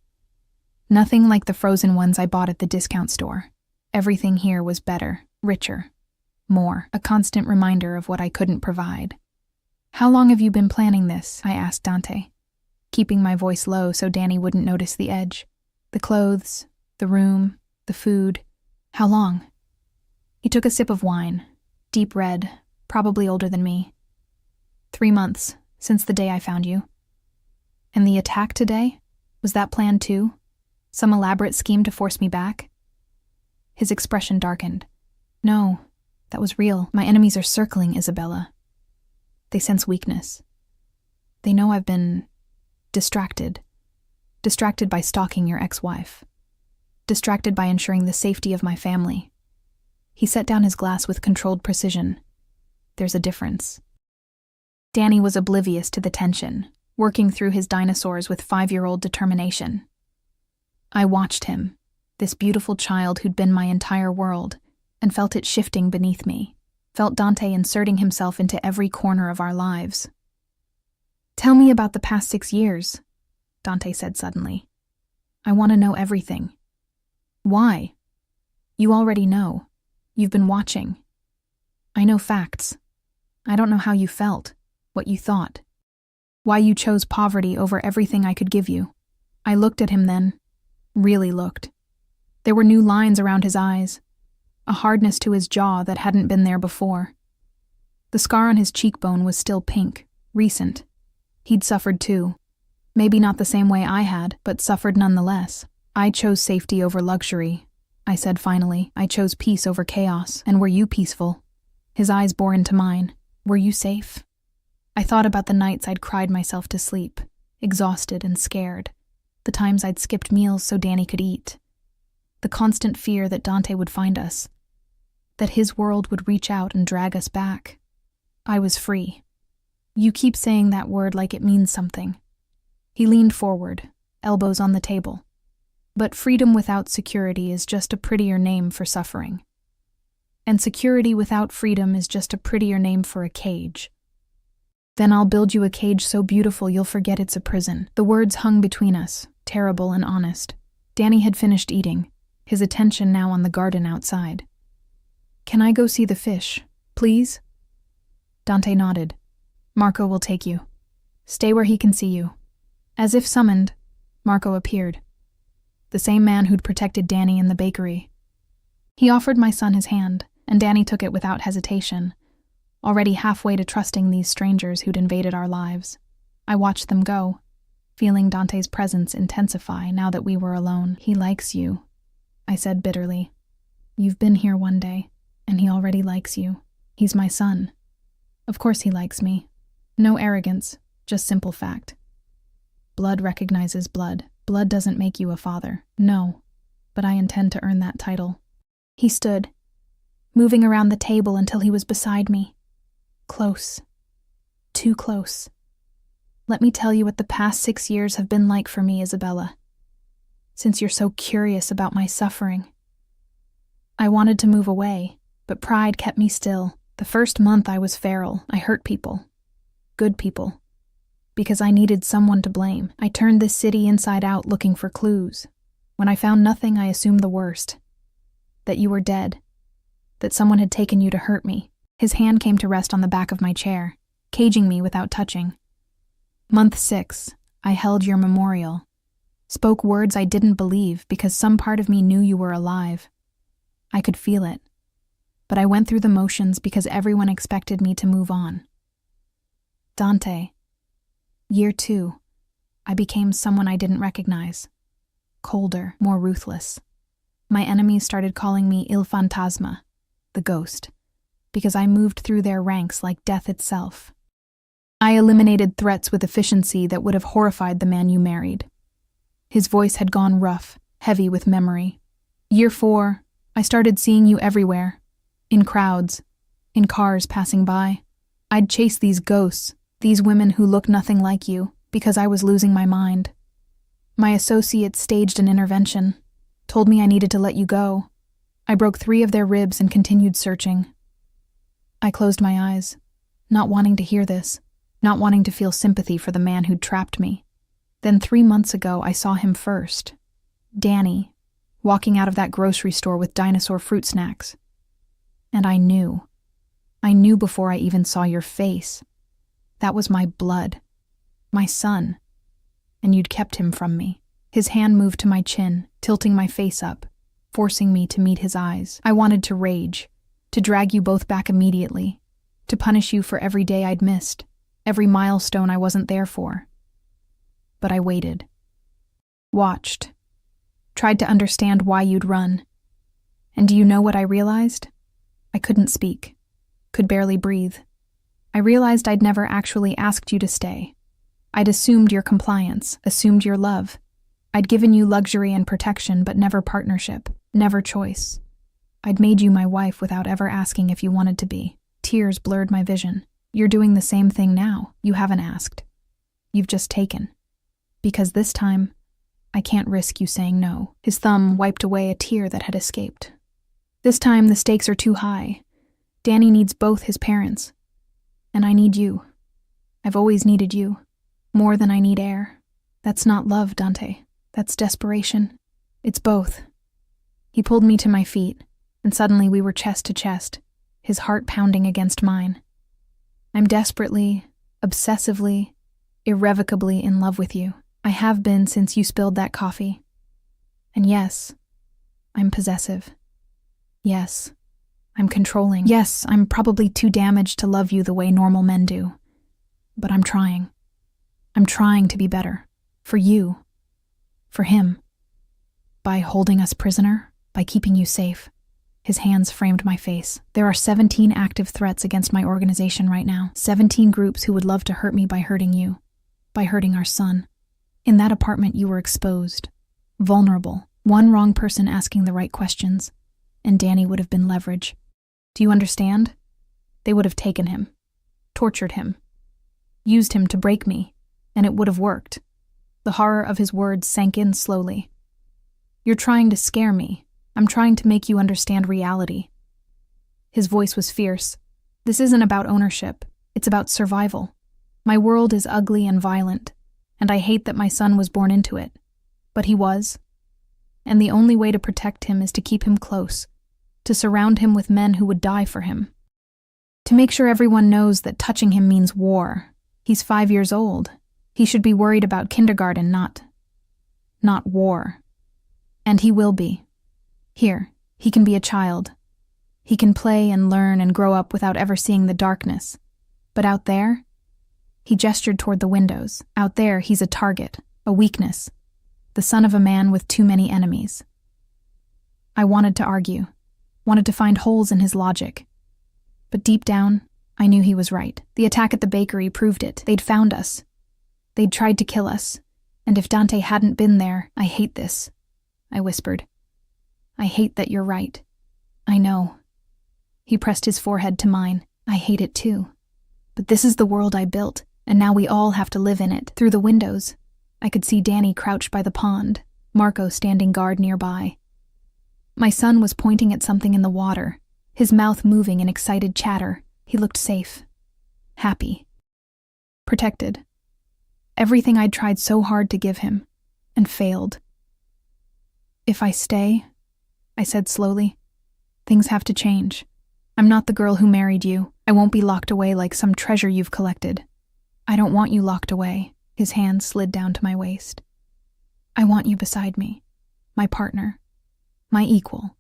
Nothing like the frozen ones I bought at the discount store. Everything here was better, richer, more, a constant reminder of what I couldn't provide. "How long have you been planning this?" I asked Dante, keeping my voice low so Danny wouldn't notice the edge. "The clothes, the room, the food. How long?" He took a sip of wine, deep red, probably older than me. 3 months, since the day I found you." "And the attack today? Was that planned too? Some elaborate scheme to force me back?" His expression darkened. "No, that was real. My enemies are circling Isabella. They sense weakness. They know I've been distracted by stalking your ex-wife, distracted by ensuring the safety of my family." He set down his glass with controlled precision. "There's a difference." Danny was oblivious to the tension, working through his dinosaurs with 5-year-old determination. I watched him, this beautiful child who'd been my entire world, and felt it shifting beneath me, felt Dante inserting himself into every corner of our lives. "Tell me about the past 6 years," Dante said suddenly. "I want to know everything." "Why?" "You already know. You've been watching. I know facts. I don't know how you felt, what you thought. Why you chose poverty over everything I could give you." I looked at him then, really looked. There were new lines around his eyes, a hardness to his jaw that hadn't been there before. The scar on his cheekbone was still pink, recent. He'd suffered too. Maybe not the same way I had, but suffered nonetheless. "I chose safety over luxury," I said finally. "I chose peace over chaos. And were you peaceful?" His eyes bore into mine. "Were you safe?" I thought about the nights I'd cried myself to sleep, exhausted and scared. The times I'd skipped meals so Danny could eat. The constant fear that Dante would find us, that his world would reach out and drag us back. I was free. "You keep saying that word like it means something." He leaned forward, elbows on the table. "But freedom without security is just a prettier name for suffering. And security without freedom is just a prettier name for a cage. Then I'll build you a cage so beautiful you'll forget it's a prison." The words hung between us, terrible and honest. Danny had finished eating, his attention now on the garden outside. "Can I go see the fish, please?" Dante nodded. "Marco will take you. Stay where he can see you." As if summoned, Marco appeared. The same man who'd protected Danny in the bakery. He offered my son his hand, and Danny took it without hesitation, already halfway to trusting these strangers who'd invaded our lives. I watched them go, feeling Dante's presence intensify now that we were alone. "He likes you," I said bitterly. "You've been here one day, and he already likes you. He's my son. Of course he likes me. No arrogance, just simple fact. Blood recognizes blood. Blood doesn't make you a father. No, but I intend to earn that title." He stood, moving around the table until he was beside me. Close. Too close. Let me tell you what the past 6 years have been like for me, Isabella. Since you're so curious about my suffering. I wanted to move away, but pride kept me still. The first month I was feral. I hurt people. Good people. Because I needed someone to blame. I turned this city inside out looking for clues. When I found nothing, I assumed the worst. That you were dead. That someone had taken you to hurt me. His hand came to rest on the back of my chair, caging me without touching. Month 6, I held your memorial. Spoke words I didn't believe because some part of me knew you were alive. I could feel it. But I went through the motions because everyone expected me to move on. Dante. Year 2, I became someone I didn't recognize. Colder, more ruthless. My enemies started calling me Il Fantasma, the ghost, because I moved through their ranks like death itself. I eliminated threats with efficiency that would have horrified the man you married. His voice had gone rough, heavy with memory. Year 4, I started seeing you everywhere. In crowds, in cars passing by. I'd chase these ghosts, these women who look nothing like you, because I was losing my mind. My associates staged an intervention, told me I needed to let you go. I broke 3 of their ribs and continued searching. I closed my eyes, not wanting to hear this, not wanting to feel sympathy for the man who'd trapped me. Then 3 months ago, I saw him first. Danny, walking out of that grocery store with dinosaur fruit snacks. And I knew. I knew before I even saw your face. That was my blood. My son. And you'd kept him from me. His hand moved to my chin, tilting my face up, forcing me to meet his eyes. I wanted to rage, to drag you both back immediately, to punish you for every day I'd missed, every milestone I wasn't there for. But I waited. Watched. Tried to understand why you'd run. And do you know what I realized? I couldn't speak. Could barely breathe. I realized I'd never actually asked you to stay. I'd assumed your compliance, assumed your love. I'd given you luxury and protection, but never partnership, never choice. I'd made you my wife without ever asking if you wanted to be. Tears blurred my vision. You're doing the same thing now. You haven't asked. You've just taken. Because this time, I can't risk you saying no. His thumb wiped away a tear that had escaped. This time, the stakes are too high. Danny needs both his parents. And I need you. I've always needed you. More than I need air. That's not love, Dante. That's desperation. It's both. He pulled me to my feet, and suddenly we were chest to chest, his heart pounding against mine. I'm desperately, obsessively, irrevocably in love with you. I have been since you spilled that coffee. And yes, I'm possessive. Yes, I'm controlling. Yes, I'm probably too damaged to love you the way normal men do. But I'm trying. I'm trying to be better. For you. For him. By holding us prisoner, by keeping you safe. His hands framed my face. There are 17 active threats against my organization right now. 17 groups who would love to hurt me by hurting you. By hurting our son. In that apartment you were exposed. Vulnerable. One wrong person asking the right questions. And Danny would have been leverage. Do you understand? They would have taken him. Tortured him. Used him to break me. And it would have worked. The horror of his words sank in slowly. You're trying to scare me. I'm trying to make you understand reality. His voice was fierce. This isn't about ownership. It's about survival. My world is ugly and violent, and I hate that my son was born into it. But he was. And the only way to protect him is to keep him close, to surround him with men who would die for him. To make sure everyone knows that touching him means war. He's 5 years old. He should be worried about kindergarten, not war. And he will be. Here, he can be a child. He can play and learn and grow up without ever seeing the darkness. But out there, he gestured toward the windows. Out there, he's a target, a weakness, the son of a man with too many enemies. I wanted to argue, wanted to find holes in his logic. But deep down, I knew he was right. The attack at the bakery proved it. They'd found us. They'd tried to kill us. And if Dante hadn't been there, I hate this, I whispered. I hate that you're right. I know. He pressed his forehead to mine. I hate it too. But this is the world I built, and now we all have to live in it. Through the windows, I could see Danny crouched by the pond, Marco standing guard nearby. My son was pointing at something in the water, his mouth moving in excited chatter. He looked safe, happy, protected. Everything I'd tried so hard to give him, and failed. If I stay, I said slowly, things have to change. I'm not the girl who married you. I won't be locked away like some treasure you've collected. I don't want you locked away. His hand slid down to my waist. I want you beside me, my partner, my equal.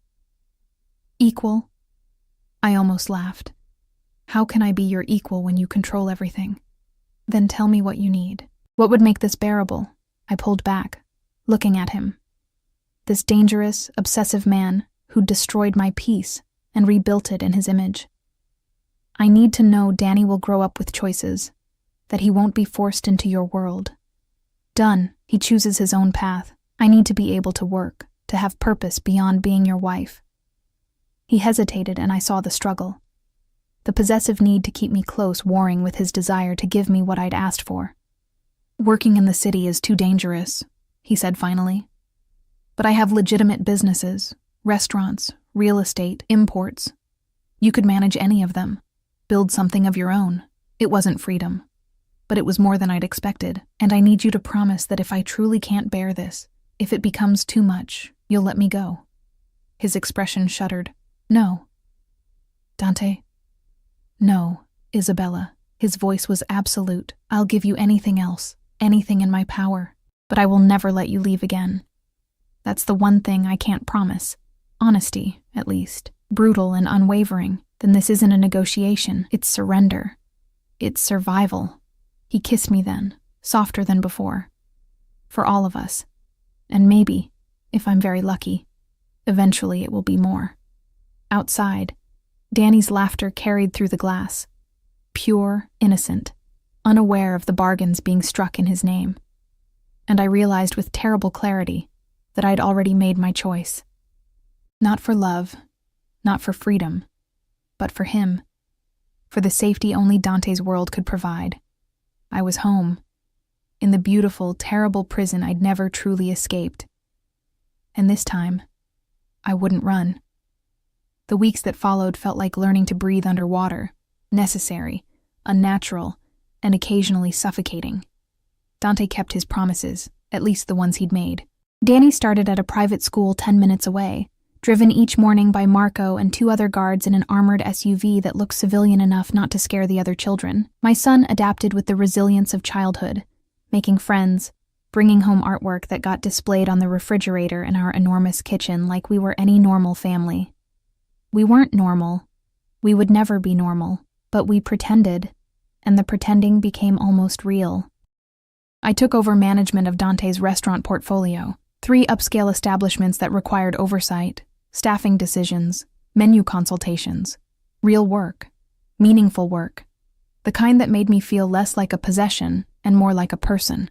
Equal? I almost laughed. How can I be your equal when you control everything? Then tell me what you need. What would make this bearable? I pulled back, looking at him. This dangerous, obsessive man who'd destroyed my peace and rebuilt it in his image. I need to know Danny will grow up with choices, that he won't be forced into your world. Done, he chooses his own path. I need to be able to work, to have purpose beyond being your wife. He hesitated and I saw the struggle. The possessive need to keep me close warring with his desire to give me what I'd asked for. Working in the city is too dangerous, he said finally. But I have legitimate businesses, restaurants, real estate, imports. You could manage any of them, build something of your own. It wasn't freedom, but it was more than I'd expected, and I need you to promise that if I truly can't bear this, if it becomes too much, you'll let me go. His expression shuddered. No. Dante? No, Isabella. His voice was absolute. I'll give you anything else, anything in my power, but I will never let you leave again. That's the one thing I can't promise. Honesty, at least. Brutal and unwavering. Then this isn't a negotiation. It's surrender. It's survival. He kissed me then, softer than before. For all of us. And maybe, if I'm very lucky, eventually it will be more. Outside, Danny's laughter carried through the glass. Pure, innocent, unaware of the bargains being struck in his name. And I realized with terrible clarity that I'd already made my choice. Not for love, not for freedom, but for him. For the safety only Dante's world could provide. I was home, in the beautiful, terrible prison I'd never truly escaped. And this time, I wouldn't run. The weeks that followed felt like learning to breathe underwater, necessary, unnatural, and occasionally suffocating. Dante kept his promises, at least the ones he'd made. Danny started at a private school 10 minutes away, driven each morning by Marco and 2 other guards in an armored SUV that looked civilian enough not to scare the other children. My son adapted with the resilience of childhood, making friends, bringing home artwork that got displayed on the refrigerator in our enormous kitchen like we were any normal family. We weren't normal. We would never be normal, but we pretended, and the pretending became almost real. I took over management of Dante's restaurant portfolio, 3 upscale establishments that required oversight, staffing decisions, menu consultations, real work, meaningful work, the kind that made me feel less like a possession and more like a person.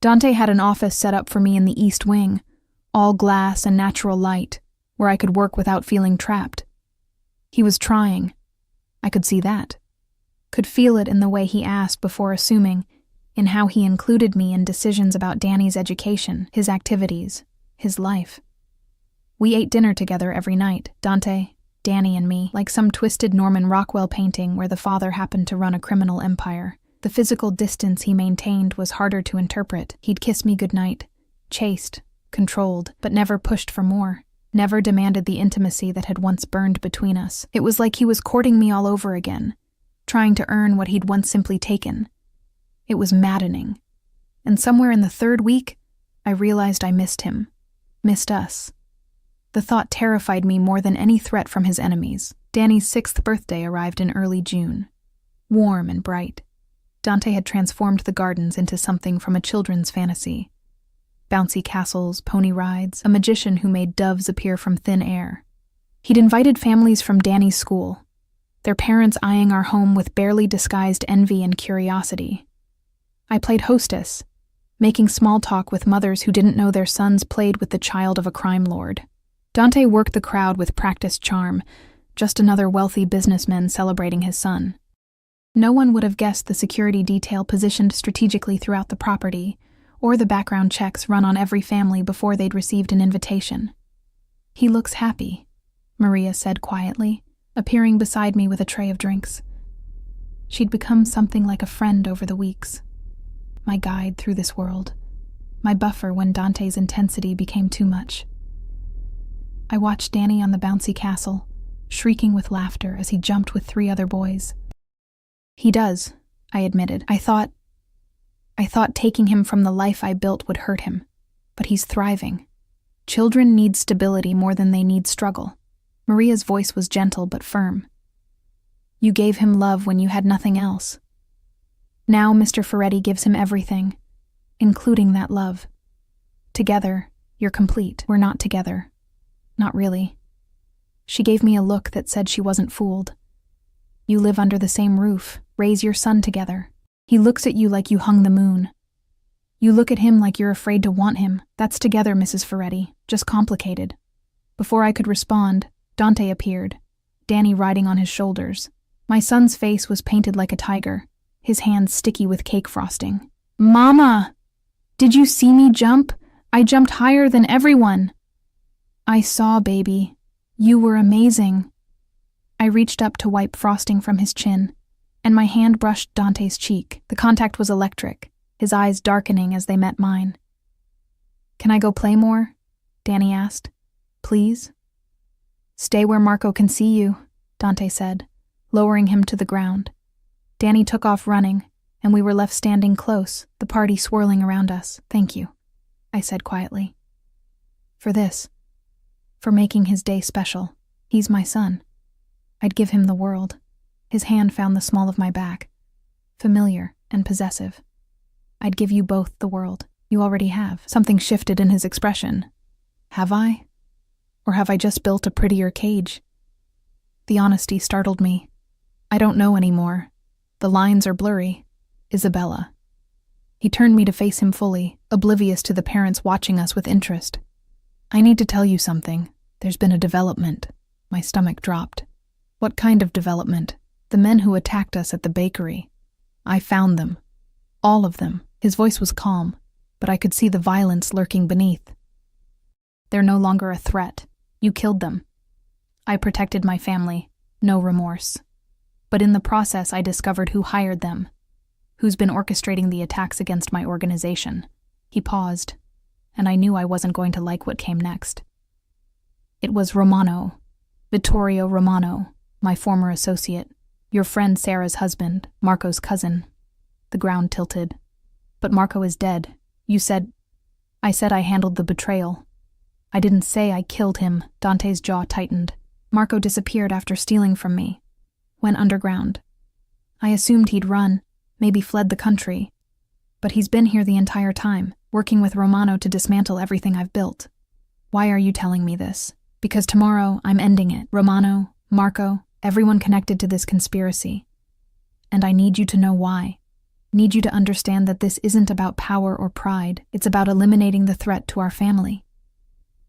Dante had an office set up for me in the East Wing, all glass and natural light, where I could work without feeling trapped. He was trying. I could see that. Could feel it in the way he asked before assuming, in how he included me in decisions about Danny's education, his activities, his life. We ate dinner together every night, Dante, Danny, and me, like some twisted Norman Rockwell painting where the father happened to run a criminal empire. The physical distance he maintained was harder to interpret. He'd kiss me goodnight, chaste, controlled, but never pushed for more, never demanded the intimacy that had once burned between us. It was like he was courting me all over again, trying to earn what he'd once simply taken. It was maddening. And somewhere in the 3rd week, I realized I missed him, missed us. The thought terrified me more than any threat from his enemies. Danny's 6th birthday arrived in early June, warm and bright. Dante had transformed the gardens into something from a children's fantasy. Bouncy castles, pony rides, a magician who made doves appear from thin air. He'd invited families from Danny's school, their parents eyeing our home with barely disguised envy and curiosity. I played hostess, making small talk with mothers who didn't know their sons played with the child of a crime lord. Dante worked the crowd with practiced charm, just another wealthy businessman celebrating his son. No one would have guessed the security detail positioned strategically throughout the property, or the background checks run on every family before they'd received an invitation. "He looks happy," Maria said quietly, appearing beside me with a tray of drinks. She'd become something like a friend over the weeks. My guide through this world. My buffer when Dante's intensity became too much. I watched Danny on the bouncy castle, shrieking with laughter as he jumped with 3 other boys. "He does," I admitted. I thought taking him from the life I built would hurt him. But he's thriving. Children need stability more than they need struggle. Maria's voice was gentle but firm. "You gave him love when you had nothing else. Now Mr. Ferretti gives him everything, including that love. Together, you're complete. We're not together. Not really." She gave me a look that said she wasn't fooled. "You live under the same roof, raise your son together. He looks at you like you hung the moon. You look at him like you're afraid to want him. That's together, Mrs. Ferretti, just complicated." Before I could respond, Dante appeared, Danny riding on his shoulders. My son's face was painted like a tiger, his hands sticky with cake frosting. "Mama! Did you see me jump? I jumped higher than everyone." "I saw, baby. You were amazing." I reached up to wipe frosting from his chin, and my hand brushed Dante's cheek. The contact was electric, his eyes darkening as they met mine. "Can I go play more?" Danny asked. "Please?" "Stay where Marco can see you," Dante said, lowering him to the ground. Danny took off running, and we were left standing close, the party swirling around us. "Thank you," I said quietly. "For this. For making his day special. He's my son. I'd give him the world." His hand found the small of my back, familiar and possessive. "I'd give you both the world. You already have." Something shifted in his expression. Have I? Or have I just built a prettier cage? The honesty startled me. "I don't know anymore. The lines are blurry. Isabella." He turned me to face him fully, oblivious to the parents watching us with interest. "I need to tell you something. There's been a development." My stomach dropped. "What kind of development?" "The men who attacked us at the bakery. I found them. All of them." His voice was calm, but I could see the violence lurking beneath. "They're no longer a threat. You killed them. I protected my family. No remorse. But in the process, I discovered who hired them, who's been orchestrating the attacks against my organization." He paused, and I knew I wasn't going to like what came next. "It was Romano, Vittorio Romano, my former associate, your friend Sarah's husband, Marco's cousin." The ground tilted. "But Marco is dead. You said—" "I said I handled the betrayal. I didn't say I killed him." Dante's jaw tightened. "Marco disappeared after stealing from me. Went underground. I assumed he'd run, maybe fled the country. But he's been here the entire time, working with Romano to dismantle everything I've built. Why are you telling me this? Because tomorrow I'm ending it. Romano, Marco, everyone connected to this conspiracy. And I need you to know why. Need you to understand that this isn't about power or pride. It's about eliminating the threat to our family.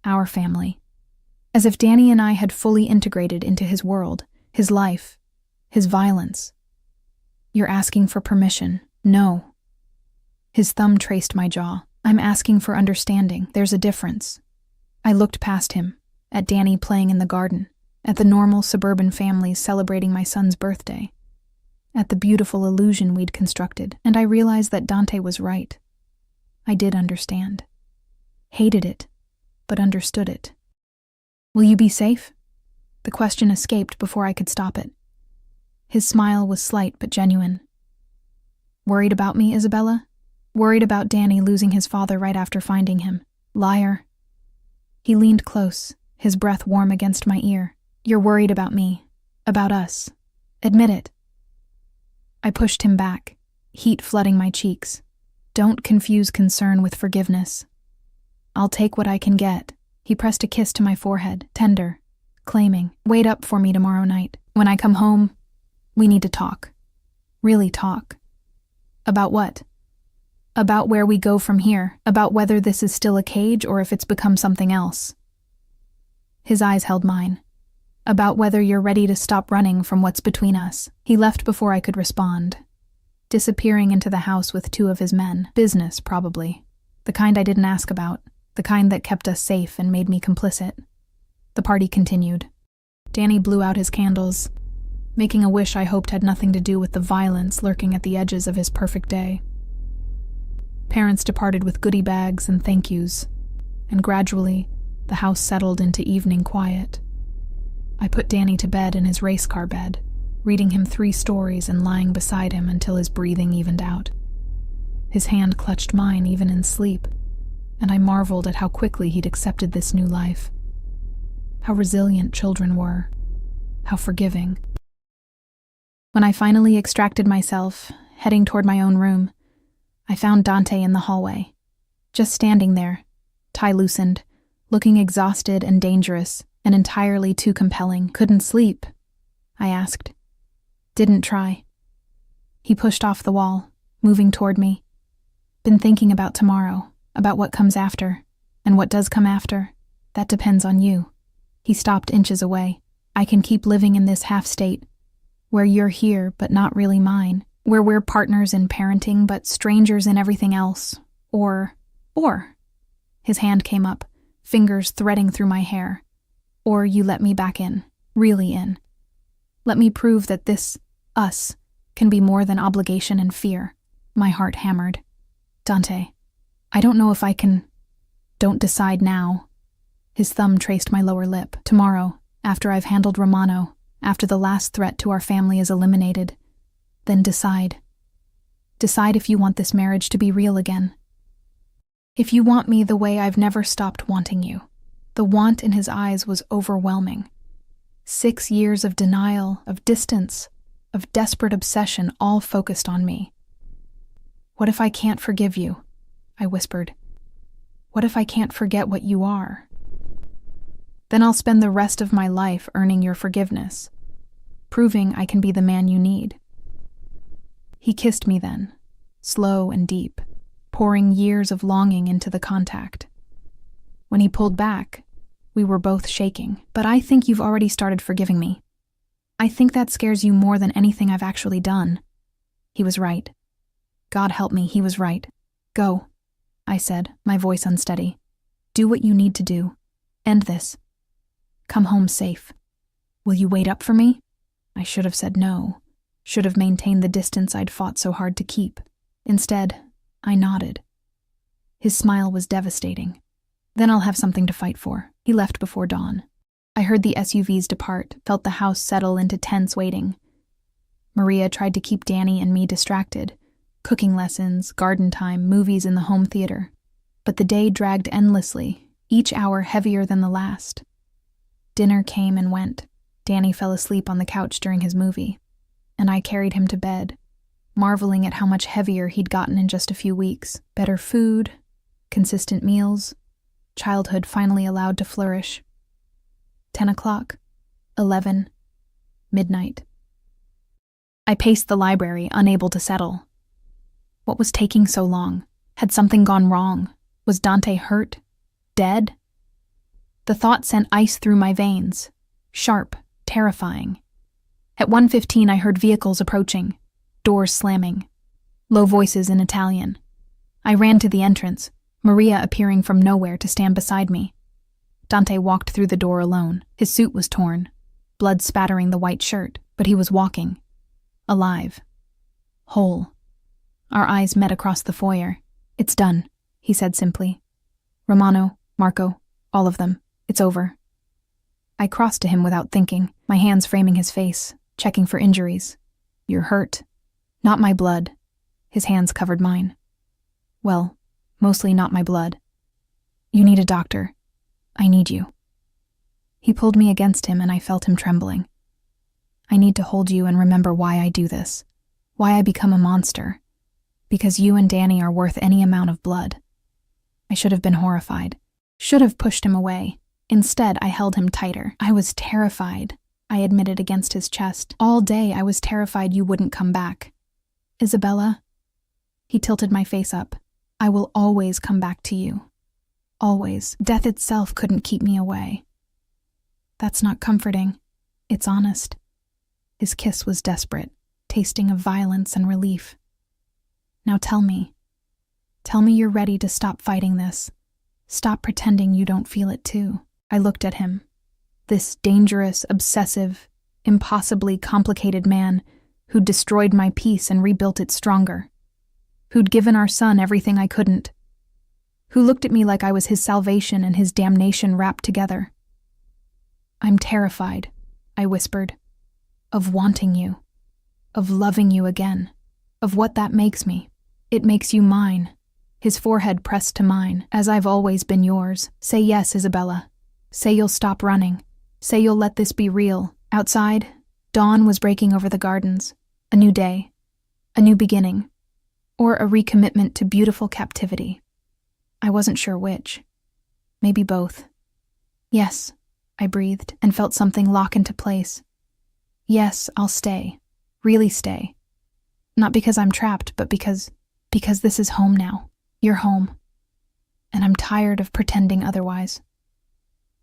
Our family." As if Danny and I had fully integrated into his world, his life, his violence. "You're asking for permission." "No." His thumb traced my jaw. "I'm asking for understanding. There's a difference." I looked past him, at Danny playing in the garden, at the normal suburban families celebrating my son's birthday, at the beautiful illusion we'd constructed, and I realized that Dante was right. I did understand. Hated it, but understood it. "Will you be safe?" The question escaped before I could stop it. His smile was slight but genuine. "Worried about me, Isabella? Worried about Danny losing his father right after finding him. Liar." He leaned close, his breath warm against my ear. "You're worried about me. About us. Admit it." I pushed him back, heat flooding my cheeks. "Don't confuse concern with forgiveness. I'll take what I can get." He pressed a kiss to my forehead, tender, claiming, "Wait up for me tomorrow night. When I come home, we need to talk. Really talk." "About what?" "About where we go from here. About whether this is still a cage or if it's become something else." His eyes held mine. About whether you're ready to stop running from what's between us." He left before I could respond, disappearing into the house with 2 of his men. Business, probably. The kind I didn't ask about. The kind that kept us safe and made me complicit. The party continued. Danny blew out his candles, making a wish I hoped had nothing to do with the violence lurking at the edges of his perfect day. Parents departed with goodie bags and thank yous, and gradually, the house settled into evening quiet. I put Danny to bed in his race car bed, reading him 3 stories and lying beside him until his breathing evened out. His hand clutched mine even in sleep, and I marveled at how quickly he'd accepted this new life. How resilient children were. How forgiving. When I finally extracted myself, heading toward my own room, I found Dante in the hallway, just standing there, tie loosened, looking exhausted and dangerous and entirely too compelling. "Couldn't sleep?" I asked. "Didn't try." He pushed off the wall, moving toward me. "Been thinking about tomorrow, about what comes after, and what does come after. That depends on you." He stopped inches away. "I can keep living in this half-state, where you're here but not really mine, where we're partners in parenting but strangers in everything else, or, his hand came up, fingers threading through my hair, "or you let me back in, really in. Let me prove that this, us, can be more than obligation and fear." My heart hammered. "Dante, I don't know if I can. Don't decide now." His thumb traced my lower lip. "Tomorrow, after I've handled Romano, after the last threat to our family is eliminated, then decide. Decide if you want this marriage to be real again. If you want me the way I've never stopped wanting you." The want in his eyes was overwhelming. 6 years of denial, of distance, of desperate obsession, all focused on me. "What if I can't forgive you?" I whispered. "What if I can't forget what you are?" "Then I'll spend the rest of my life earning your forgiveness, proving I can be the man you need." He kissed me then, slow and deep, pouring years of longing into the contact. When he pulled back, we were both shaking. "But I think you've already started forgiving me. I think that scares you more than anything I've actually done." He was right. God help me, he was right. "Go," I said, my voice unsteady. "Do what you need to do. End this. Come home safe. Will you wait up for me?" I should have said no, should have maintained the distance I'd fought so hard to keep. Instead, I nodded. His smile was devastating. "Then I'll have something to fight for." He left before dawn. I heard the SUVs depart, felt the house settle into tense waiting. Maria tried to keep Danny and me distracted. Cooking lessons, garden time, movies in the home theater. But the day dragged endlessly, each hour heavier than the last. Dinner came and went. Danny fell asleep on the couch during his movie, and I carried him to bed, marveling at how much heavier he'd gotten in just a few weeks. Better food, consistent meals, childhood finally allowed to flourish. 10 o'clock, 11, midnight. I paced the library, unable to settle. What was taking so long? Had something gone wrong? Was Dante hurt? Dead? The thought sent ice through my veins, sharp, terrifying. At 1:15 I heard vehicles approaching, doors slamming, low voices in Italian. I ran to the entrance, Maria appearing from nowhere to stand beside me. Dante walked through the door alone. His suit was torn, blood spattering the white shirt, but he was walking. Alive. Whole. Our eyes met across the foyer. "It's done," he said simply. "Romano, Marco, all of them. It's over." I crossed to him without thinking, my hands framing his face, checking for injuries. "You're hurt." "Not my blood." His hands covered mine. "Well, mostly not my blood." "You need a doctor. I need you." He pulled me against him and I felt him trembling. "I need to hold you and remember why I do this, why I become a monster. Because you and Danny are worth any amount of blood." I should have been horrified, should have pushed him away. Instead, I held him tighter. "I was terrified," I admitted against his chest. "All day I was terrified you wouldn't come back." "Isabella?" He tilted my face up. "I will always come back to you. Always. Death itself couldn't keep me away." "That's not comforting." It's honest. His kiss was desperate, tasting of violence and relief. Now tell me you're ready to stop fighting this. Stop pretending you don't feel it too. I looked at him. This dangerous, obsessive, impossibly complicated man who'd destroyed my peace and rebuilt it stronger. Who'd given our son everything I couldn't. Who looked at me like I was his salvation and his damnation wrapped together. I'm terrified, I whispered, of wanting you, of loving you again, of what that makes me. It makes you mine. His forehead pressed to mine, as I've always been yours. Say yes, Isabella. Say you'll stop running. Say you'll let this be real. Outside, dawn was breaking over the gardens. A new day. A new beginning. Or a recommitment to beautiful captivity. I wasn't sure which. Maybe both. Yes, I breathed and felt something lock into place. Yes, I'll stay. Really stay. Not because I'm trapped, but because this is home now. You're home. And I'm tired of pretending otherwise.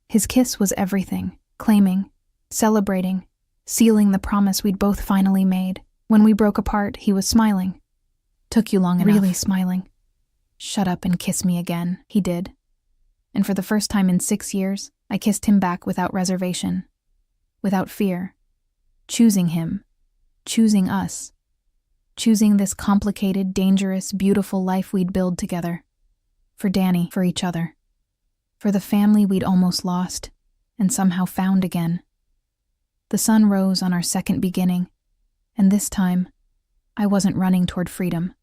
His kiss was everything, claiming, celebrating, sealing the promise we'd both finally made. When we broke apart, he was smiling. Took you long enough. Really smiling. Shut up and kiss me again, he did. And for the first time in 6 years, I kissed him back without reservation, without fear. Choosing him, choosing us, choosing this complicated, dangerous, beautiful life we'd build together. For Danny, for each other. For the family we'd almost lost, and somehow found again. The sun rose on our second beginning, and this time, I wasn't running toward freedom.